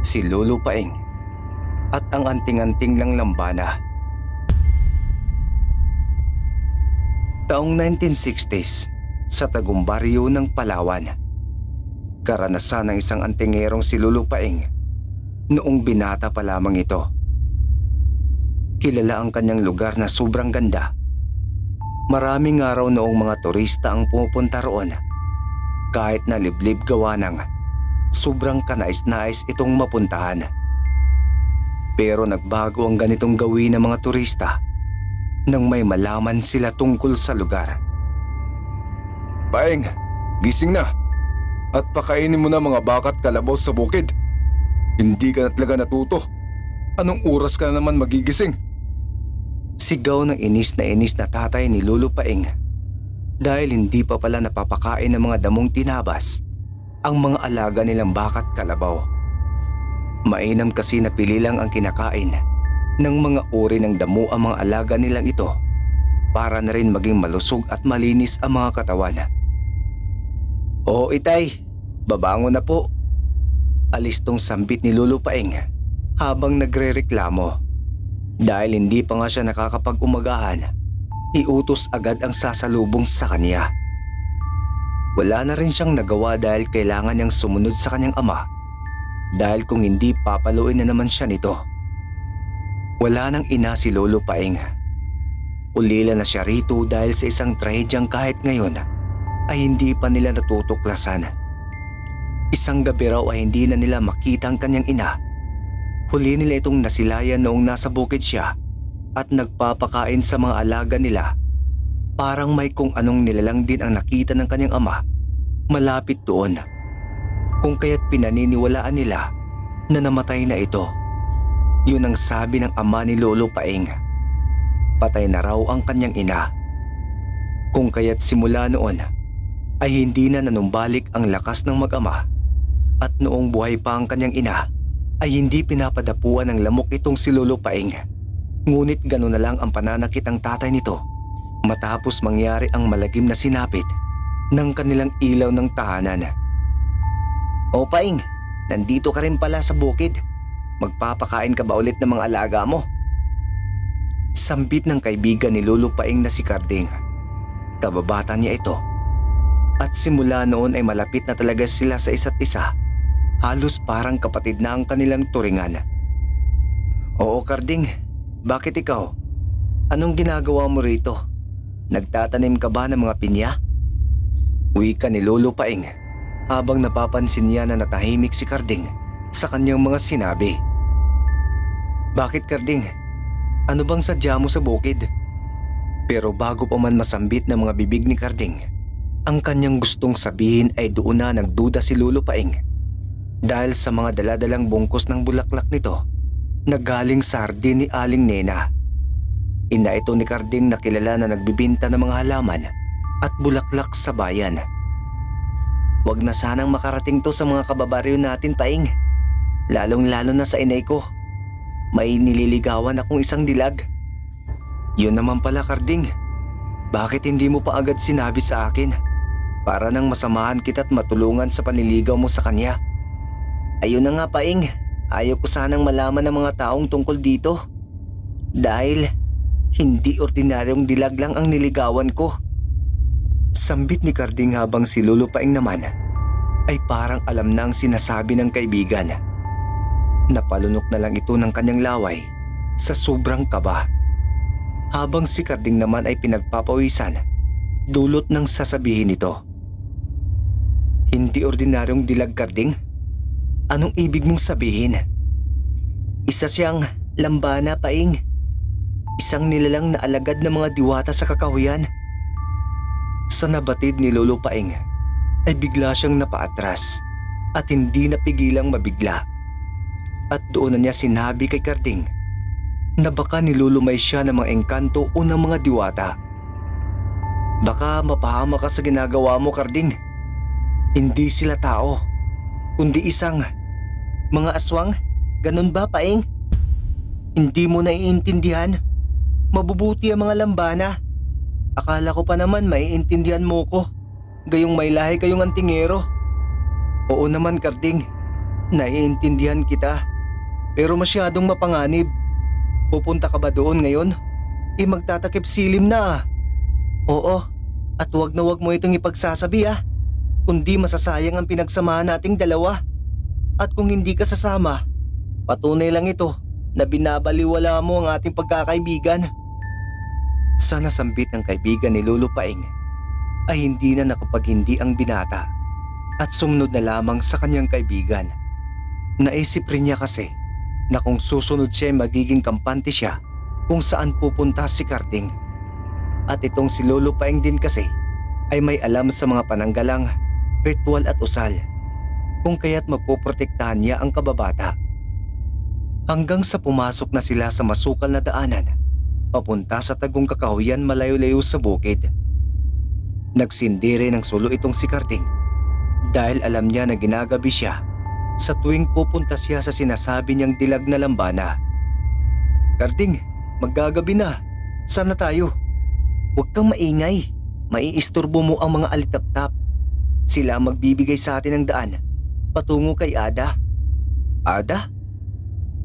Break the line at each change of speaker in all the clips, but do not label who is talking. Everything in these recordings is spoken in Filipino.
si Lolo Paing at ang anting-anting lang lambana. Taong 1960s sa Tagumbaryo ng Palawan. Karanasan ng isang antingerong si Lolo Paing noong binata pa lamang ito. Kilala ang kanyang lugar na sobrang ganda. Maraming araw noong mga turista ang pumupunta roon. Kahit na liblib gawa ng sobrang kanais-nais itong mapuntahan. Pero nagbago ang ganitong gawin ng mga turista nang may malaman sila tungkol sa lugar.
Paing, gising na. At pakainin mo na mga baka at kalabaw sa bukid. Hindi ka na talaga natuto. Anong oras ka na naman magigising?
Sigaw ng inis na tatay ni Lolo Paing dahil hindi pa pala napapakain ng mga damong tinabas ang mga alaga nilang baka at kalabaw. Mainam kasi na pili lang ang kinakain ng mga uri ng damo ang mga alaga nilang ito para na rin maging malusog at malinis ang mga katawan. "Oo itay, babangon na po." Alistong sambit ni Lolo Paing habang nagrereklamo. Dahil hindi pa nga siya nakakapag-umagahan, iutos agad ang sasalubong sa kanya. Wala na rin siyang nagawa dahil kailangan niyang sumunod sa kanyang ama. Dahil kung hindi, papaluin na naman siya nito. Wala nang ina si Lolo Paing. Ulila na siya rito dahil sa isang trahedyang kahit ngayon ay hindi pa nila natutuklasan. Isang gabi raw ay hindi na nila makita ang kanyang ina. Huli nila itong nasilayan noong nasa bukid siya at nagpapakain sa mga alaga nila. Parang may kung anong nilalang din ang nakita ng kanyang ama malapit doon. Kung kaya't pinaniniwalaan nila na namatay na ito. Yun ang sabi ng ama ni Lolo Paing. Patay na raw ang kanyang ina. Kung kaya't simula noon ay hindi na nanumbalik ang lakas ng mag-ama. At noong buhay pa ang kanyang ina ay hindi pinapadapuan ng lamok itong si Lolo Paing. Ngunit gano'n na lang ang pananakit ng tatay nito matapos mangyari ang malagim na sinapit ng kanilang ilaw ng tahanan. "O Paing, nandito ka rin pala sa bukid. Magpapakain ka ba ulit ng mga alaga mo?" Sambit ng kaibigan ni Lolo Paing na si Karding. Kababata niya ito. At simula noon ay malapit na talaga sila sa isa't isa. Halos parang kapatid na ang kanilang turingan. "Oo Karding, bakit ikaw? Anong ginagawa mo rito? Nagtatanim ka ba ng mga pinya?" Wika ni Lolo Paing habang napapansin niya na natahimik si Karding sa kanyang mga sinabi. "Bakit Karding? Ano bang sadya mo sa bukid?" Pero bago pa man masambit ng mga bibig ni Karding, ang kanyang gustong sabihin ay doon na nagduda si Lolo Paing. Dahil sa mga daladalang bungkos ng bulaklak nito na galing sa hardin ni Aling Nena. Ina ito ni Karding na kilala na nagbibinta ng mga halaman at bulaklak sa bayan. "Wag na sanang makarating to sa mga kababaryo natin Paing. Lalong-lalo na sa inay ko. May nililigawan akong isang dilag." "Yun naman pala Karding. Bakit hindi mo pa agad sinabi sa akin? Para nang masamahan kita at matulungan sa panliligaw mo sa kanya." "Ayun na nga Paing, ayaw ko sanang malaman ng mga taong tungkol dito. Dahil hindi ordinaryong dilag lang ang niligawan ko." Sambit ni Karding habang si Lolo Paing naman ay parang alam na ang sinasabi ng kaibigan. Napalunok na lang ito ng kanyang laway sa sobrang kaba. Habang si Karding naman ay pinagpapawisan dulot ng sasabihin nito. "Hindi ordinaryong dilag Karding? Anong ibig mong sabihin?" "Isa siyang lambana Paing. Isang nilalang na alagad ng mga diwata sa kakahuyan." Sa nabatid ni Lolo Paing ay bigla siyang napaatras at hindi napigilang mabigla. At doon na niya sinabi kay Karding na baka nilulumay siya ng mga engkanto o ng mga diwata. "Baka mapahama ka sa ginagawa mo Karding. Hindi sila tao, kundi isang mga aswang. Ganun ba Paing? Hindi mo naiintindihan? Mabubuti ang mga lambana. Akala ko pa naman maiintindihan mo ko. Gayong may lahi kayong antingero." "Oo naman Karding, Naiintindihan kita, pero masyadong mapanganib. Pupunta ka ba doon ngayon? Magtatakip silim na. Oo, at wag na wag mo itong ipagsasabi kundi masasayang ang pinagsamahan nating dalawa. At kung hindi ka sasama, patunay lang ito na binabaliwala mo ang ating pagkakaibigan. Sa nasambit ng kaibigan ni Lolo Paing ay hindi na nakapaghindi ang binata at sumunod na lamang sa kanyang kaibigan. Naisip rin niya kasi na kung susunod siya ay magiging kampante siya kung saan pupunta si Karding. At itong si Lolo Paing din kasi ay may alam sa mga pananggalang, ritual at usal, kung kaya't mapoprotektahan niya ang kababata. Hanggang sa pumasok na sila sa masukal na daanan, papunta sa tagong kakahuyan malayo-layo sa bukid. Nagsindire ng sulo itong si Karding dahil alam niya na ginagabi siya sa tuwing pupunta siya sa sinasabi niyang dilag na lambana. Karding, maggagabi na. Sana tayo. Huwag kang maingay. Maiisturbo mo ang mga alitaptap. Sila magbibigay sa atin ng daan patungo kay Ada. Ada?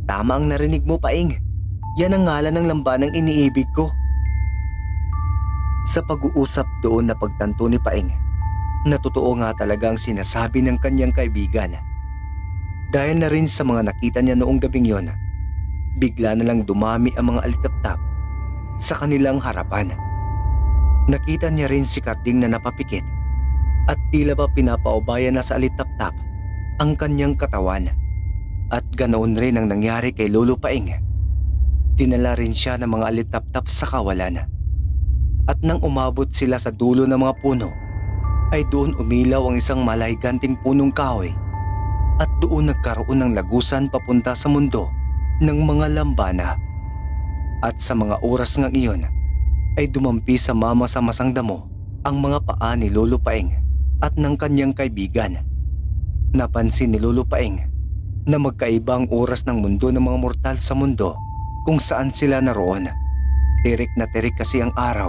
Tama ang narinig mo, Paing. Yan ang ngalan ng lambanang iniibig ko. Sa pag-uusap doon na pagtanto ni Paing, natotoo nga talaga ang sinasabi ng kanyang kaibigan. Dahil na rin sa mga nakita niya noong gabing yon, bigla na lang dumami ang mga alitaptap sa kanilang harapan. Nakita niya rin si Karding na napapikit at tila ba pinapaubaya na sa alitaptap ang kanyang katawan. At ganoon rin ang nangyari kay Lolo Paing. Dinala rin siya ng mga alitaptap sa kawalan. At nang umabot sila sa dulo ng mga puno, ay doon umilaw ang isang malahigganting punong kahoy. At doon nagkaroon ng lagusan papunta sa mundo ng mga lambana. At sa mga oras ng iyon ay dumampi sa mamasa-masang damo ang mga paa ni Lolo Paing at ng kanyang kaibigan. Napansin ni Lolo Paing na magkaiba ang oras ng mundo ng mga mortal sa mundo kung saan sila naroon. Tirik na tirik kasi ang araw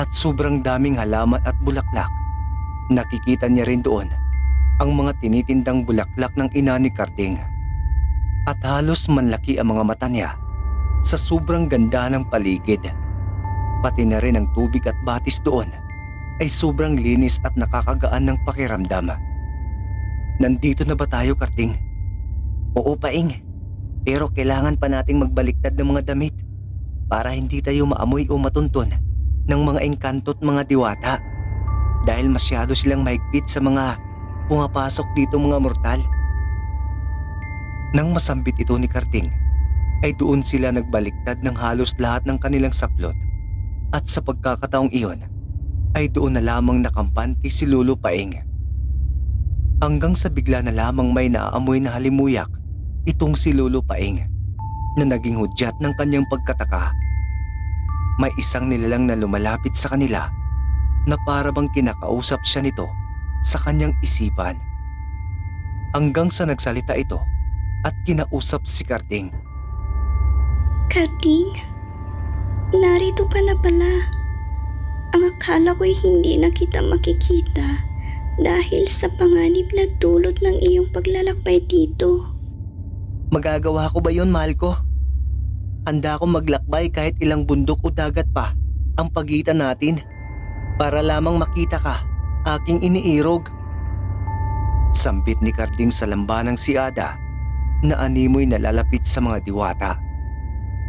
at sobrang daming halaman at bulaklak. Nakikita niya rin doon ang mga tinitindang bulaklak ng ina ni Karding. At halos manlaki ang mga mata niya sa sobrang ganda ng paligid. Pati na rin ang tubig at batis doon ay sobrang linis at nakakagaan ng pakiramdam. Nandito na ba tayo, Karding? Oo, Paing. Pero kailangan pa nating magbaliktad ng mga damit para hindi tayo maamoy o matunton ng mga engkanto at mga diwata. Dahil masyado silang mahigpit sa mga pumapasok dito mga mortal. Nang masambit ito ni Karding, ay doon sila nagbaliktad ng halos lahat ng kanilang saplot. At sa pagkakataong iyon, ay doon na lamang nakampante si Lolo Paing. Hanggang sa bigla na lamang may naaamoy na halimuyak itong si Lolo Paing na naging hudyat ng kanyang pagkataka. May isang nilalang na lumalapit sa kanila na para bang kinakausap siya nito sa kanyang isipan. Hanggang sa nagsalita ito at kinausap si Karding.
Karding, narito ka na pala. Ang akala ko'y hindi na kita makikita dahil sa panganib na dulot ng iyong paglalakbay dito.
Magagawa ko ba yun, mahal ko? Handa akong maglakbay kahit ilang bundok o dagat pa ang pagitan natin para lamang makita ka, aking iniirog. Sambit ni Karding sa lambanang si Ada na animoy nalalapit sa mga diwata.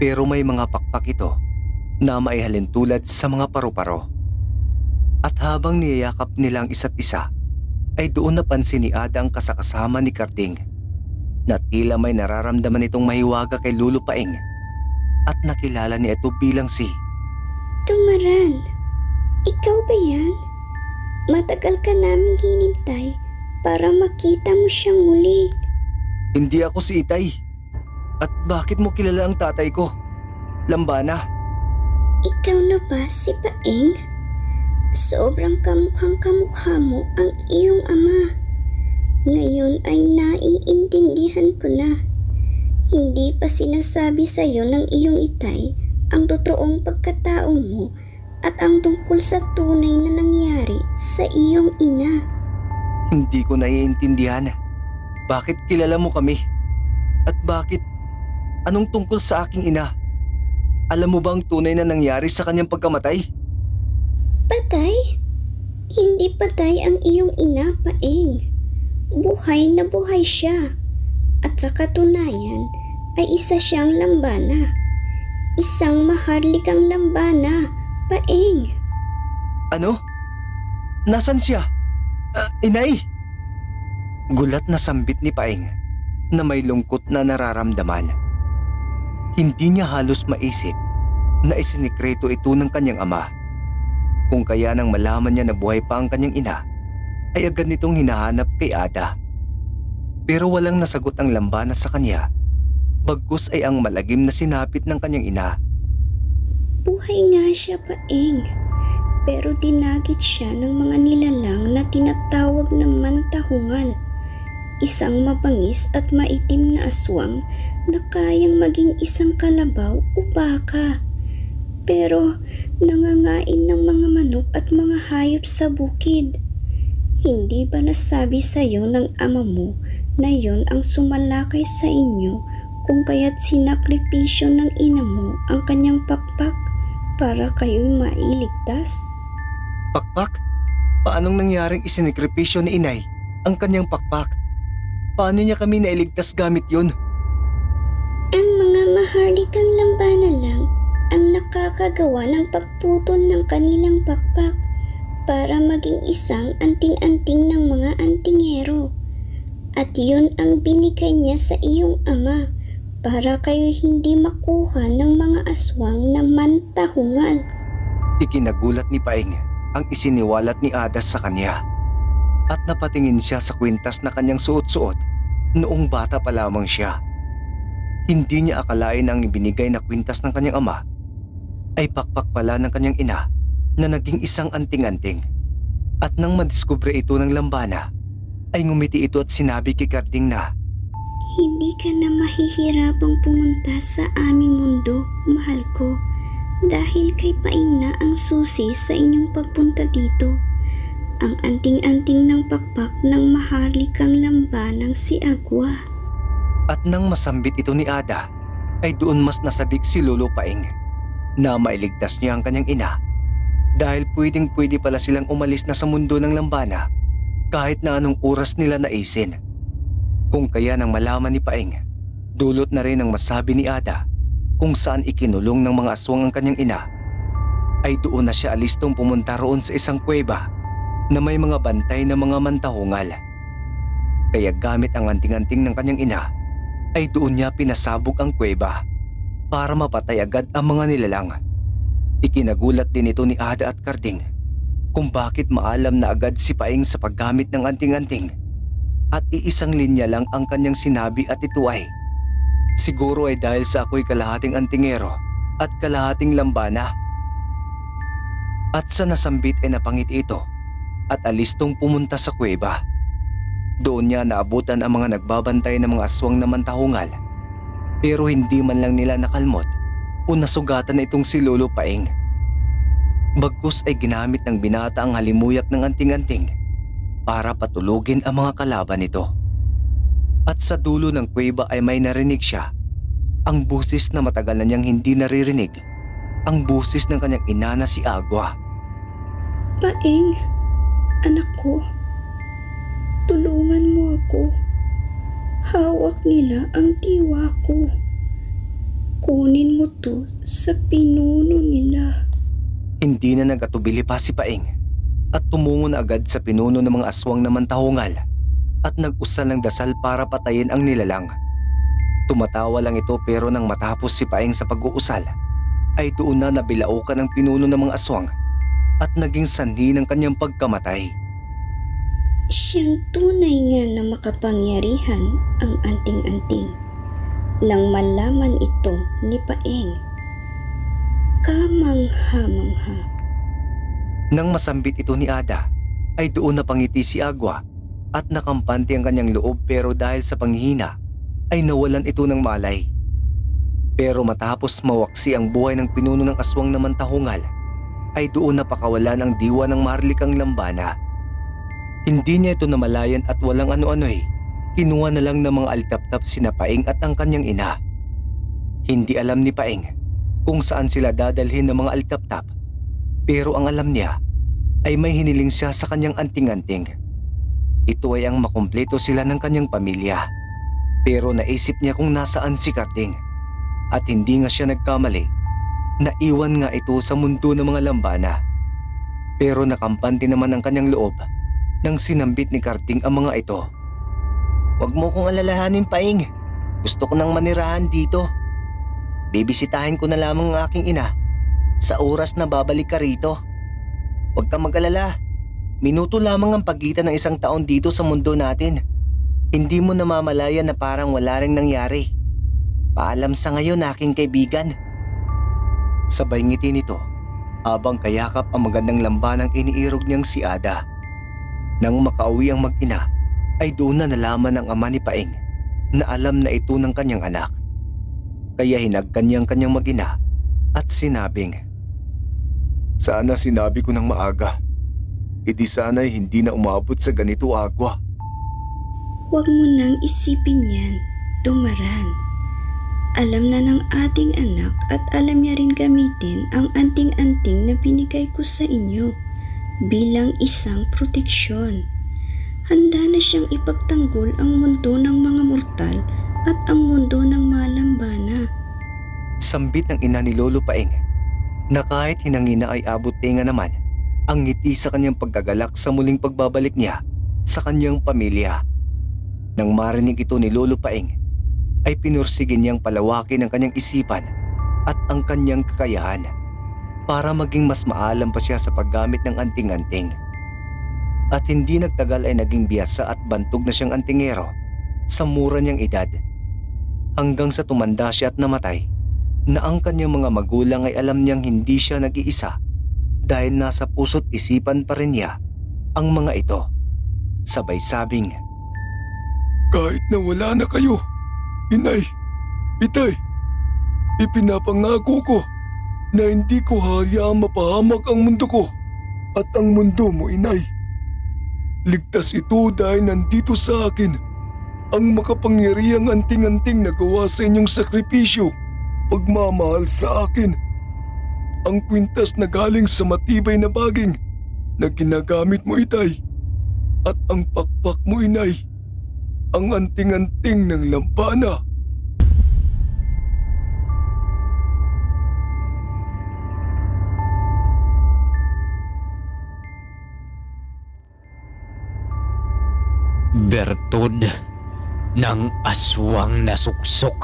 Pero may mga pakpak ito na maihalin tulad sa mga paru-paro. At habang niyayakap nilang isa't isa, ay doon napansin ni Ada ang kasakasama ni Karding na tila may nararamdaman itong mahiwaga kay Lolo Paing at nakilala niya ito bilang si
Tumaran, ikaw ba yan? Matagal ka naming hinintay para makita mo siyang muli.
Hindi ako si Itay. At bakit mo kilala ang tatay ko? Lambana.
Ikaw na ba si Paing? Sobrang kamukhang-kamukha mo ang iyong ama. Ngayon ay naiintindihan ko na. Hindi pa sinasabi sa iyo ng iyong itay ang totoong pagkatao mo at ang tungkol sa tunay na nangyari sa iyong ina.
Hindi ko naiintindihan. Bakit kilala mo kami? At bakit? Anong tungkol sa aking ina? Alam mo ba ang tunay na nangyari sa kanyang pagkamatay?
Patay? Hindi patay ang iyong ina, Paeng. Buhay na buhay siya. At sa katunayan ay isa siyang lambana. Isang maharlikang lambana, Paeng.
Ano? Nasaan siya? Inay! Gulat na sambit ni Paeng na may lungkot na nararamdaman. Hindi niya halos maisip na isinikreto ito ng kanyang ama. Kung kaya nang malaman niya na buhay pa ang kanyang ina, ay agad nitong hinahanap kay Ada. Pero walang nasagot ang lambana sa kanya, bagkus ay ang malagim na sinapit ng kanyang ina.
Buhay nga siya, Paeng. Pero dinagit siya ng mga nilalang na tinatawag na mantahungal. Isang mabangis at maitim na aswang na kayang maging isang kalabaw o baka. Pero nangangain ng mga manok at mga hayop sa bukid. Hindi ba nasabi sa iyo ng ama mo na yon ang sumalakay sa inyo kung kaya't sinakripisyo ng ina mo ang kanyang pakpak para kayo'y mailigtas?
Pakpak? Paanong nangyaring isinikripisyo ni inay ang kanyang pakpak? Paano niya kami nailigtas gamit yun?
Ang mga maharlikang lambana lang ang nakakagawa ng pagputol ng kanilang pakpak para maging isang anting-anting ng mga antingero. At yun ang binigay niya sa iyong ama para kayo hindi makuha ng mga aswang na mantahungal.
Ikinagulat ni Paeng ang isiniwalat ni Ada sa kanya. At napatingin siya sa kwintas na kanyang suot-suot noong bata pa lamang siya. Hindi niya akalain ang ibinigay na kwintas ng kanyang ama ay pakpak pala ng kanyang ina na naging isang anting-anting. At nang madiskubre ito ng lambana, ay ngumiti ito at sinabi kay Karding na,
Hindi ka na mahihirapang pumunta sa aming mundo, mahal ko, dahil kay Paeng na ang susi sa inyong pagpunta dito. Ang anting-anting ng pakpak ng maharlikang lambanang si Agwa.
At nang masambit ito ni Ada, ay doon mas nasabik si Lolo Paeng na mailigtas niya ang kanyang ina dahil pwedeng-pwede pala silang umalis na sa mundo ng lambana kahit na anong oras nila naisin. Kung kaya nang malaman ni Paeng, dulot na rin ang masabi ni Ada kung saan ikinulong ng mga aswang ang kanyang ina, ay doon na siya alistong pumunta roon sa isang kuweba na may mga bantay na mga mantahungal. Kaya gamit ang anting-anting ng kanyang ina, ay doon niya pinasabog ang kuweba para mapatay agad ang mga nilalang. Ikinagulat din ito ni Ada at Karding kung bakit maalam na agad si Paeng sa paggamit ng anting-anting at iisang linya lang ang kanyang sinabi at ito ay, siguro ay dahil sa ako'y kalahating antingero at kalahating lambana. At sa nasambit ay napangiti ito at alistong pumunta sa kuweba. Doon niya naabutan ang mga nagbabantay ng mga aswang na mantahungal, pero hindi man lang nila nakalmot o nasugatan na itong si Lolo Paeng. Bagkus ay ginamit ng binata ang halimuyak ng anting-anting para patulugin ang mga kalaban nito. At sa dulo ng kuweba ay may narinig siya, ang busis na matagal na niyang hindi naririnig, ang busis ng kanyang ina na si Agwa.
Paeng, anak ko, tulungan mo ako. Hawak nila ang diwa ko. Kunin mo to sa pinuno nila.
Hindi na nagatubili pa si Paeng at tumungo na agad sa pinuno ng mga aswang na mantahungal at nag-usal ng dasal para patayin ang nilalang. Tumatawa lang ito pero nang matapos si Paeng sa pag-uusal, ay doon na nabilaukan ang pinuno ng mga aswang at naging sanhi ng kanyang pagkamatay.
Siyang tunay nga na makapangyarihan ang anting-anting. Nang malaman ito ni Paeng, kamangha-mangha.
Nang masambit ito ni Ada, ay doon napangiti si Agwa at nakampante ang kanyang loob pero dahil sa panghihina, ay nawalan ito ng malay. Pero matapos mawaksi ang buhay ng pinuno ng aswang na mantahungal, ay doon napakawalan ang diwa ng maharlikang lambana. Hindi niya ito namalayan at walang ano-ano Kinuha na lang ng mga alitaptap sina Paing at ang kanyang ina. Hindi alam ni Paing kung saan sila dadalhin ng mga alitaptap, pero ang alam niya ay may hiniling siya sa kanyang anting-anting. Ito ay ang makumpleto sila ng kanyang pamilya. Pero naisip niya kung nasaan si Karding, at hindi nga siya nagkamali. Naiwan nga ito sa mundo ng mga lambana. Pero nakampante naman ang kanyang loob nang sinambit ni Karding ang mga ito. "Huwag mo kong alalahanin, Paing. Gusto ko nang manirahan dito. Bibisitahin ko na lamang ang aking ina sa oras na babalik ka rito. Huwag kang mag-alala. Minuto lamang ang pagitan ng 1 taon dito sa mundo natin. Hindi mo namamalayan na parang wala ring nangyari. Paalam sa ngayon, aking kaibigan." Sabay ngiti nito habang kayakap ang magandang lambanang iniirog niyang si Ada. Nang makauwi ang mag-ina, ay doon na nalaman ng ama ni Paing na alam na ito ng kanyang anak. Kaya hinagkan niya ang kanyang mag-ina at sinabing,
Sana sinabi ko ng maaga. Di sana'y hindi na umabot sa ganito agwa.
Huwag mo nang isipin yan, Tumaran. Alam na ng ating anak at alam niya rin gamitin ang anting-anting na binigay ko sa inyo bilang isang proteksyon. Handa na siyang ipagtanggol ang mundo ng mga mortal at ang mundo ng mga lambana.
Sambit ng ina ni Lolo Paing na kahit hinangina ay abot tenga naman ang ngiti sa kanyang pagkagalak sa muling pagbabalik niya sa kanyang pamilya. Nang marinig ito ni Lolo Paing, ay pinursige niyang palawakin ang kanyang isipan at ang kanyang kakayahan para maging mas maalam pa siya sa paggamit ng anting-anting. At hindi nagtagal ay naging biyasa at bantog na siyang antingero sa mura niyang edad. Hanggang sa tumanda siya at namatay, na ang kanyang mga magulang ay alam niyang hindi siya nag-iisa dahil nasa puso't isipan pa rin niya ang mga ito. Sabay sabing,
Kahit na wala na kayo, Inay, Itay, ipinapangako ko na hindi ko hayaang mapahamak ang mundo ko at ang mundo mo, Inay. Ligtas ito dahil nandito sa akin ang makapangyarihang anting-anting na gawa sa inyong sakripisyo, pagmamahal sa akin. Ang kwintas na galing sa matibay na baging na ginagamit mo, Itay, at ang pakpak mo, Inay, ang anting-anting ng lampana.
Bertud ng aswang na suksok.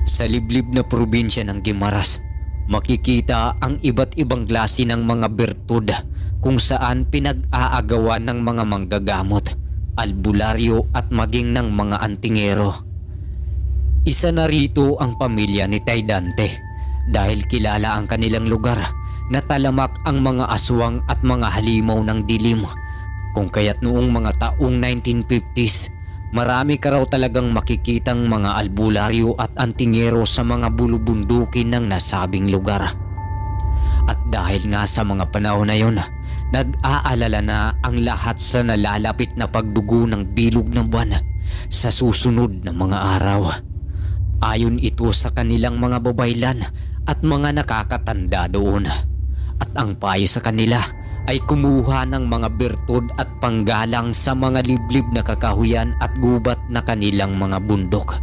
Sa liblib na probinsya ng Guimaras, makikita ang iba't ibang klase ng mga bertud kung saan pinag-aagawan ng mga manggagamot, albularyo at maging ng mga antingero. Isa na rito ang pamilya ni Tay Dante dahil kilala ang kanilang lugar na talamak ang mga aswang at mga halimaw ng dilim. Kung kaya't noong mga taong 1950s, marami ka raw talagang makikitang mga albularyo at antingero sa mga bulubundukin ng nasabing lugar. At dahil nga sa mga panahon na yon, nag-aalala na ang lahat sa nalalapit na pagdugo ng bilog ng buwan sa susunod na mga araw. Ayon ito sa kanilang mga babaylan at mga nakakatanda doon. At ang payo sa kanila ay kumuha ng mga bertud at panggalang sa mga liblib na kakahuyan at gubat na kanilang mga bundok.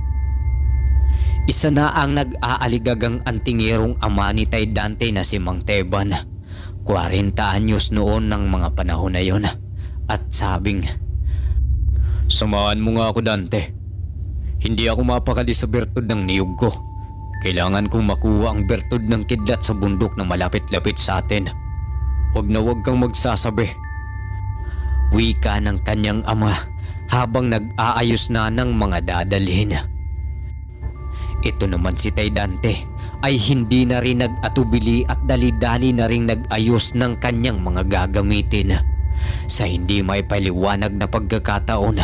Isa na ang nag-aaligagang antingerong ama ni Tay Dante na si Mang Teban. 40 anyos noon ng mga panahon na yon, at sabing, Samahan mo nga ako, Dante. Hindi ako mapakali sa bertud ng niyog ko. Kailangan kong makuha ang bertud ng kidlat sa bundok na malapit-lapit sa atin. Huwag na huwag kang magsasabi. Wika ng kanyang ama habang nag-aayos na ng mga dadalhin. Ito naman si Tay Dante ay hindi na rin nag-atubili at dali-dali na rin nag-ayos ng kanyang mga gagamitin. Sa hindi may paliwanag na pagkakataon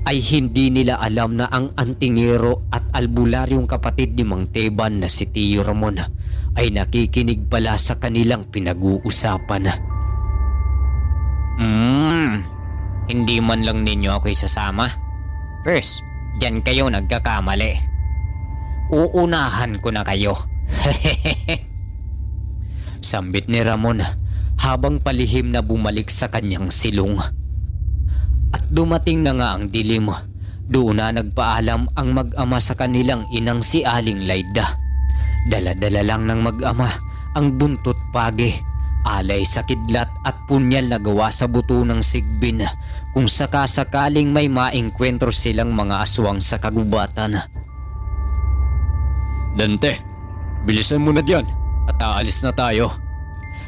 ay hindi nila alam na ang antingero at albularyong kapatid ni Mang Teban na si Tio Ramon ay nakikinig pala sa kanilang pinag-uusapan. Hindi man lang ninyo ako isasama? First, dyan kayo nagkakamali. Uunahan ko na kayo. Sambit ni Ramon habang palihim na bumalik sa kanyang silong. At dumating na nga ang dilim. Doon na nagpaalam ang mag-ama sa kanilang inang si Aling Laida. Dala-dala lang ng mag-ama ang buntot pagi, alay sa kidlat at punyal na gawa sa buto ng sigbin kung sakasakaling may maengkwentro silang mga aswang sa kagubatan. Dante, bilisan mo na diyan at aalis na tayo.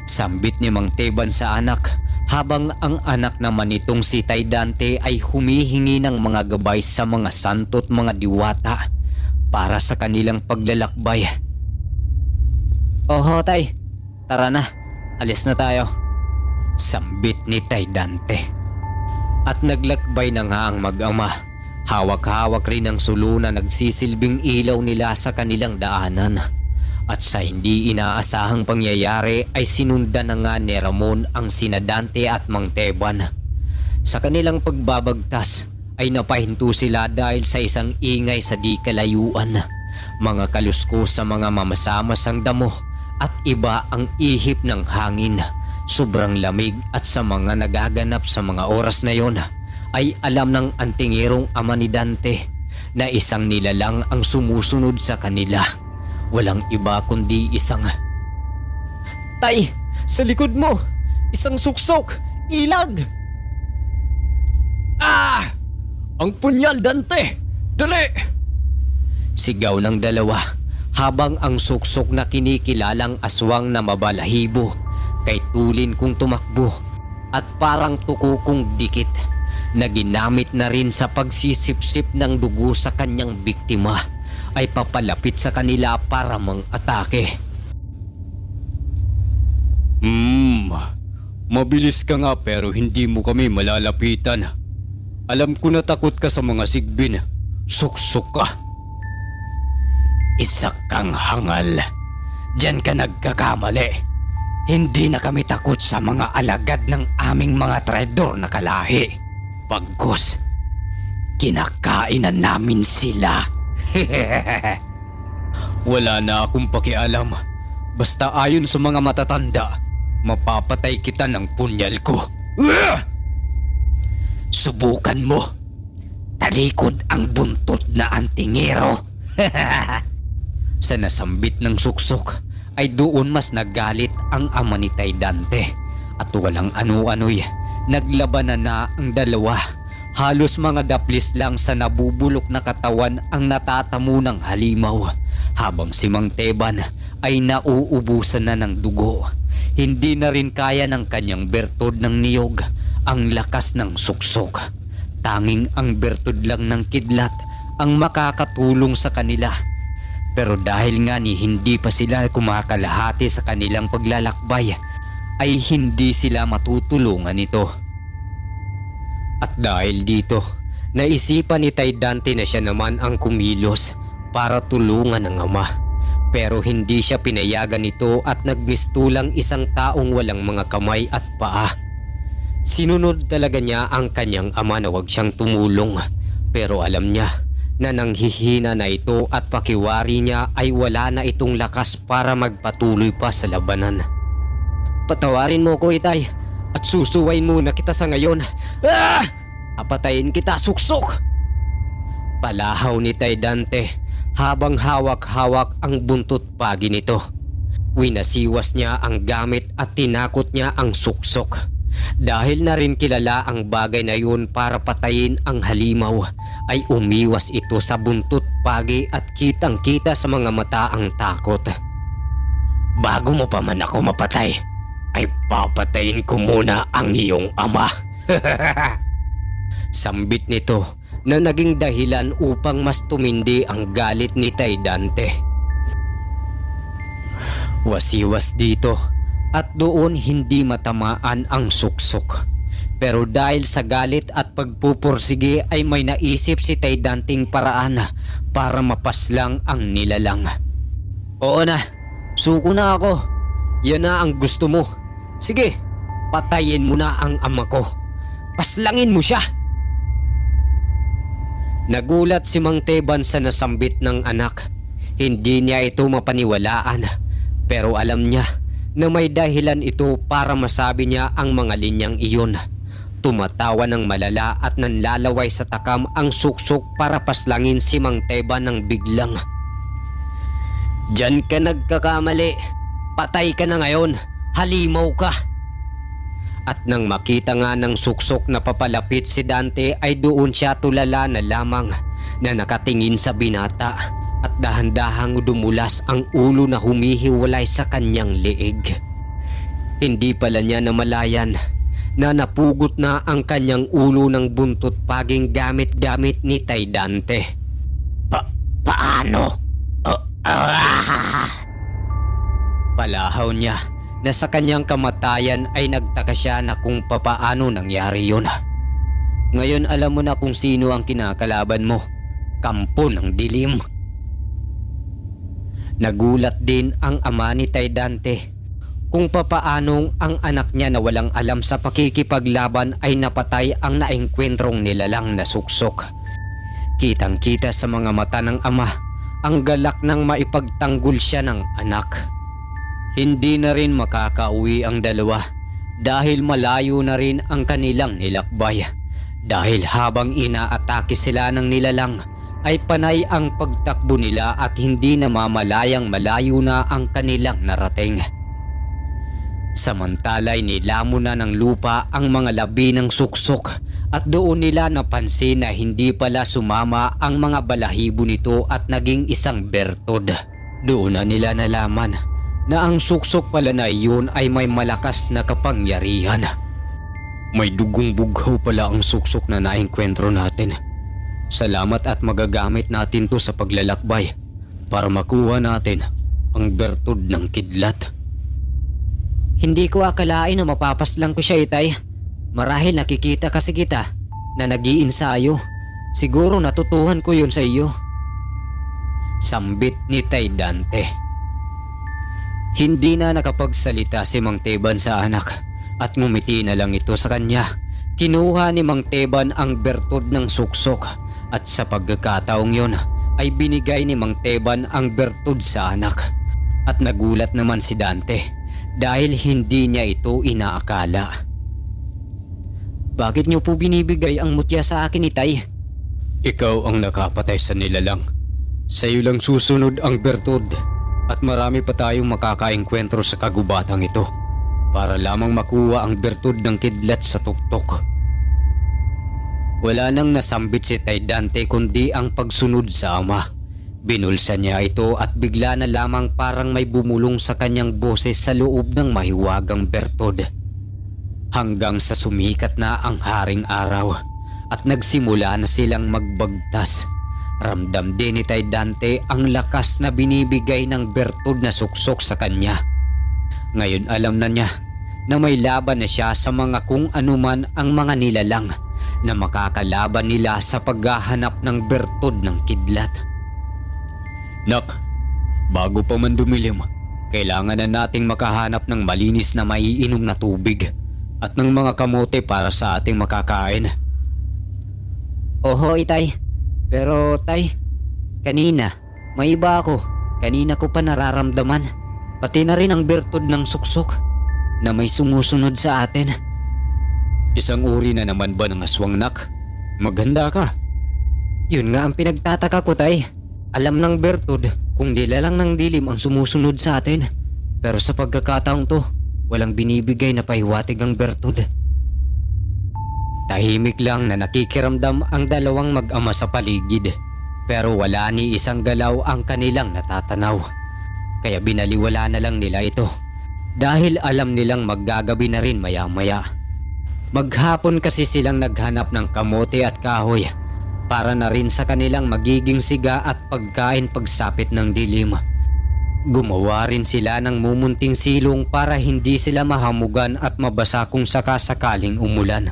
Sambit ni Mang Teban sa anak habang ang anak naman nitong si Tay Dante ay humihingi ng mga gabay sa mga santo at mga diwata para sa kanilang paglalakbay. Oho tay, tara na, alis na tayo. Sambit ni Tay Dante. At naglakbay na nga ang mag-ama. Hawak-hawak rin ang sulo na nagsisilbing ilaw nila sa kanilang daanan. At sa hindi inaasahang pangyayari ay sinundan na nga ni Ramon ang sina Dante at Mang Teban. Sa kanilang pagbabagtas ay napahinto sila dahil sa isang ingay sa di kalayuan. Mga kalusko sa mga mamasamasang damo at iba ang ihip ng hangin. Sobrang lamig at sa mga nagaganap sa mga oras na yon ay alam ng antingirong ama ni Dante na isang nilalang ang sumusunod sa kanila. Walang iba kundi isang... Tay! Sa likod mo! Isang suksok! Ilag! Ah! Ang punyal, Dante! Dali! Sigaw ng dalawa habang ang suksok na kinikilalang aswang na mabalahibo kay tulin kong tumakbo at parang tuko kong dikit na ginamit na rin sa pagsisipsip ng dugo sa kanyang biktima ay papalapit sa kanila para mang-atake. Mabilis ka nga pero hindi mo kami malalapitan. Alam ko na takot ka sa mga sigbin. Suksok ka. Isa kang hangal. Diyan ka nagkakamali. Hindi na kami takot sa mga alagad ng aming mga traidor na kalahi. Pagkos, kinakain na namin sila. Wala na akong pakialam. Basta ayon sa mga matatanda, mapapatay kita ng punyal ko. Subukan mo. Talikod ang buntot na antingero. Sa nasambit ng suksok ay doon mas nagalit ang ama ni Tay Dante at walang ano-ano'y naglabanan na ang dalawa. Halos mga daplis lang sa nabubulok na katawan ang natatamo ng halimaw habang si Mang Teban ay nauubusan na ng dugo. Hindi na rin kaya ng kanyang bertod ng niyog ang lakas ng suksok. Tanging ang bertod lang ng kidlat ang makakatulong sa kanila. Pero dahil nga ni hindi pa sila kumakalahati sa kanilang paglalakbay ay hindi sila matutulungan nito. At dahil dito, naisipan ni Tay Dante na siya naman ang kumilos para tulungan ang ama. Pero hindi siya pinayagan nito at nagmistulang isang taong walang mga kamay at paa. Sinunod talaga niya ang kanyang ama na huwag siyang tumulong. Pero alam niya na nanghihina na ito at pakiwari niya ay wala na itong lakas para magpatuloy pa sa labanan. Patawarin mo ko, Itay, at susuwain muna kita sa ngayon. Apatayin kita, suksok! Palahaw ni Tay Dante habang hawak-hawak ang buntot pagi nito. Winasiwas niya ang gamit at tinakot niya ang suksok. Dahil na rin kilala ang bagay na yun para patayin ang halimaw, ay umiwas ito sa buntot pagi at kitang-kita sa mga mata ang takot. Bago mo pa man ako mapatay, ay papatayin ko muna ang iyong ama. Sambit nito na naging dahilan upang mas tumindi ang galit ni Tay Dante. Wasiwas dito at doon hindi matamaan ang suksok. Pero dahil sa galit at pagpupursige ay may naisip si Tay Danting paraan para mapaslang ang nilalang. Oo na, suko na ako. Yan na ang gusto mo. Sige, patayin mo na ang ama ko. Paslangin mo siya! Nagulat si Mang Teban sa nasambit ng anak. Hindi niya ito mapaniwalaan, pero alam niya na may dahilan ito para masabi niya ang mga linyang iyon. Tumatawa ng malala at nanlalaway sa takam ang suksok para paslangin si Mang Teban ng biglang. "Diyan ka nagkakamali. Patay ka na ngayon. Halimaw ka." At nang makita nga ng suksok na papalapit si Dante ay doon siya tulala na lamang na nakatingin sa binata at dahan-dahang dumulas ang ulo na humihiwalay sa kanyang leeg. Hindi pala niya namalayan na napugot na ang kanyang ulo ng buntot paging gamit-gamit ni Tay Dante. Paano? Palahaw niya na sa kanyang kamatayan ay nagtaka siya na kung papaano nangyari yun. Ngayon alam mo na kung sino ang kinakalaban mo. Kampo ng dilim. Nagulat din ang ama ni Tay Dante kung papaanong ang anak niya na walang alam sa pakikipaglaban ay napatay ang naengkwentrong nilalang na suksok. Kitang-kita sa mga mata ng ama ang galak ng maipagtanggol siya ng anak. Hindi na rin makakauwi ang dalawa dahil malayo na rin ang kanilang nilakbay. Dahil habang inaatake sila ng nilalang ay panay ang pagtakbo nila at hindi namamalayang malayo na ang kanilang narating. Samantala'y nilamon na ng lupa ang mga labi ng suksok at doon nila napansin na hindi pala sumama ang mga balahibo nito at naging isang bertod. Doon na nila nalaman na ang suksok pala na iyon ay may malakas na kapangyarihan. May dugong bughaw pala ang suksok na naengkwentro natin. Salamat at magagamit natin to sa paglalakbay para makuha natin ang bertod ng kidlat. Hindi ko akalain na mapapaslang ko siya, Itay. Marahil nakikita kasi kita na nag-iinsayo. Siguro natutuhan ko yun sa iyo. Sambit ni Tay Dante. Hindi na nakapagsalita si Mang Teban sa anak at ngumiti na lang ito sa kanya. Kinuha ni Mang Teban ang bertod ng suksok at sa pagkakataong yon ay binigay ni Mang Teban ang bertod sa anak. At nagulat naman si Dante dahil hindi niya ito inaakala. Bakit niyo po binibigay ang mutya sa akin, Itay? Ikaw ang nakapatay sa nilalang. Sa iyo lang susunod ang bertod. At marami pa tayong makakaengkwentro sa kagubatang ito para lamang makuha ang bertod ng kidlat sa tuktok. Wala nang nasambit si Tay Dante kundi ang pagsunod sa ama. Binulsa niya ito at bigla na lamang parang may bumulong sa kanyang boses sa loob ng mahiwagang bertod. Hanggang sa sumikat na ang haring araw at nagsimula na silang magbagtas. Ramdam din ni Tay Dante ang lakas na binibigay ng bertod na suksok sa kanya. Ngayon alam na niya na may laban na siya sa mga kung anuman ang mga nilalang na makakalaban nila sa paghahanap ng bertod ng kidlat. Nak, bago pa man dumilim, kailangan na nating makahanap ng malinis na maiinom na tubig at ng mga kamote para sa ating makakain. Oho, Itay. Pero Tay, kanina, may iba ako. Kanina ko pa nararamdaman. Pati na rin ang bertod ng suksok na may sumusunod sa atin. Isang uri na naman ba ng aswang, Nak? Maganda ka. Yun nga ang pinagtataka ko, Tay. Alam ng bertod kung nilalang ng dilim ang sumusunod sa atin. Pero sa pagkakataong to, walang binibigay na pahiwatig ang bertod. Tahimik lang na nakikiramdam ang dalawang mag-ama sa paligid. Pero wala ni isang galaw ang kanilang natatanaw. Kaya binaliwala na lang nila ito. Dahil alam nilang maggagabi na rin maya-maya. Maghapon kasi silang naghanap ng kamote at kahoy para na rin sa kanilang magiging siga at pagkain pagsapit ng dilim. Gumawa rin sila ng mumunting silong para hindi sila mahamugan at mabasa kung sakasakaling umulan.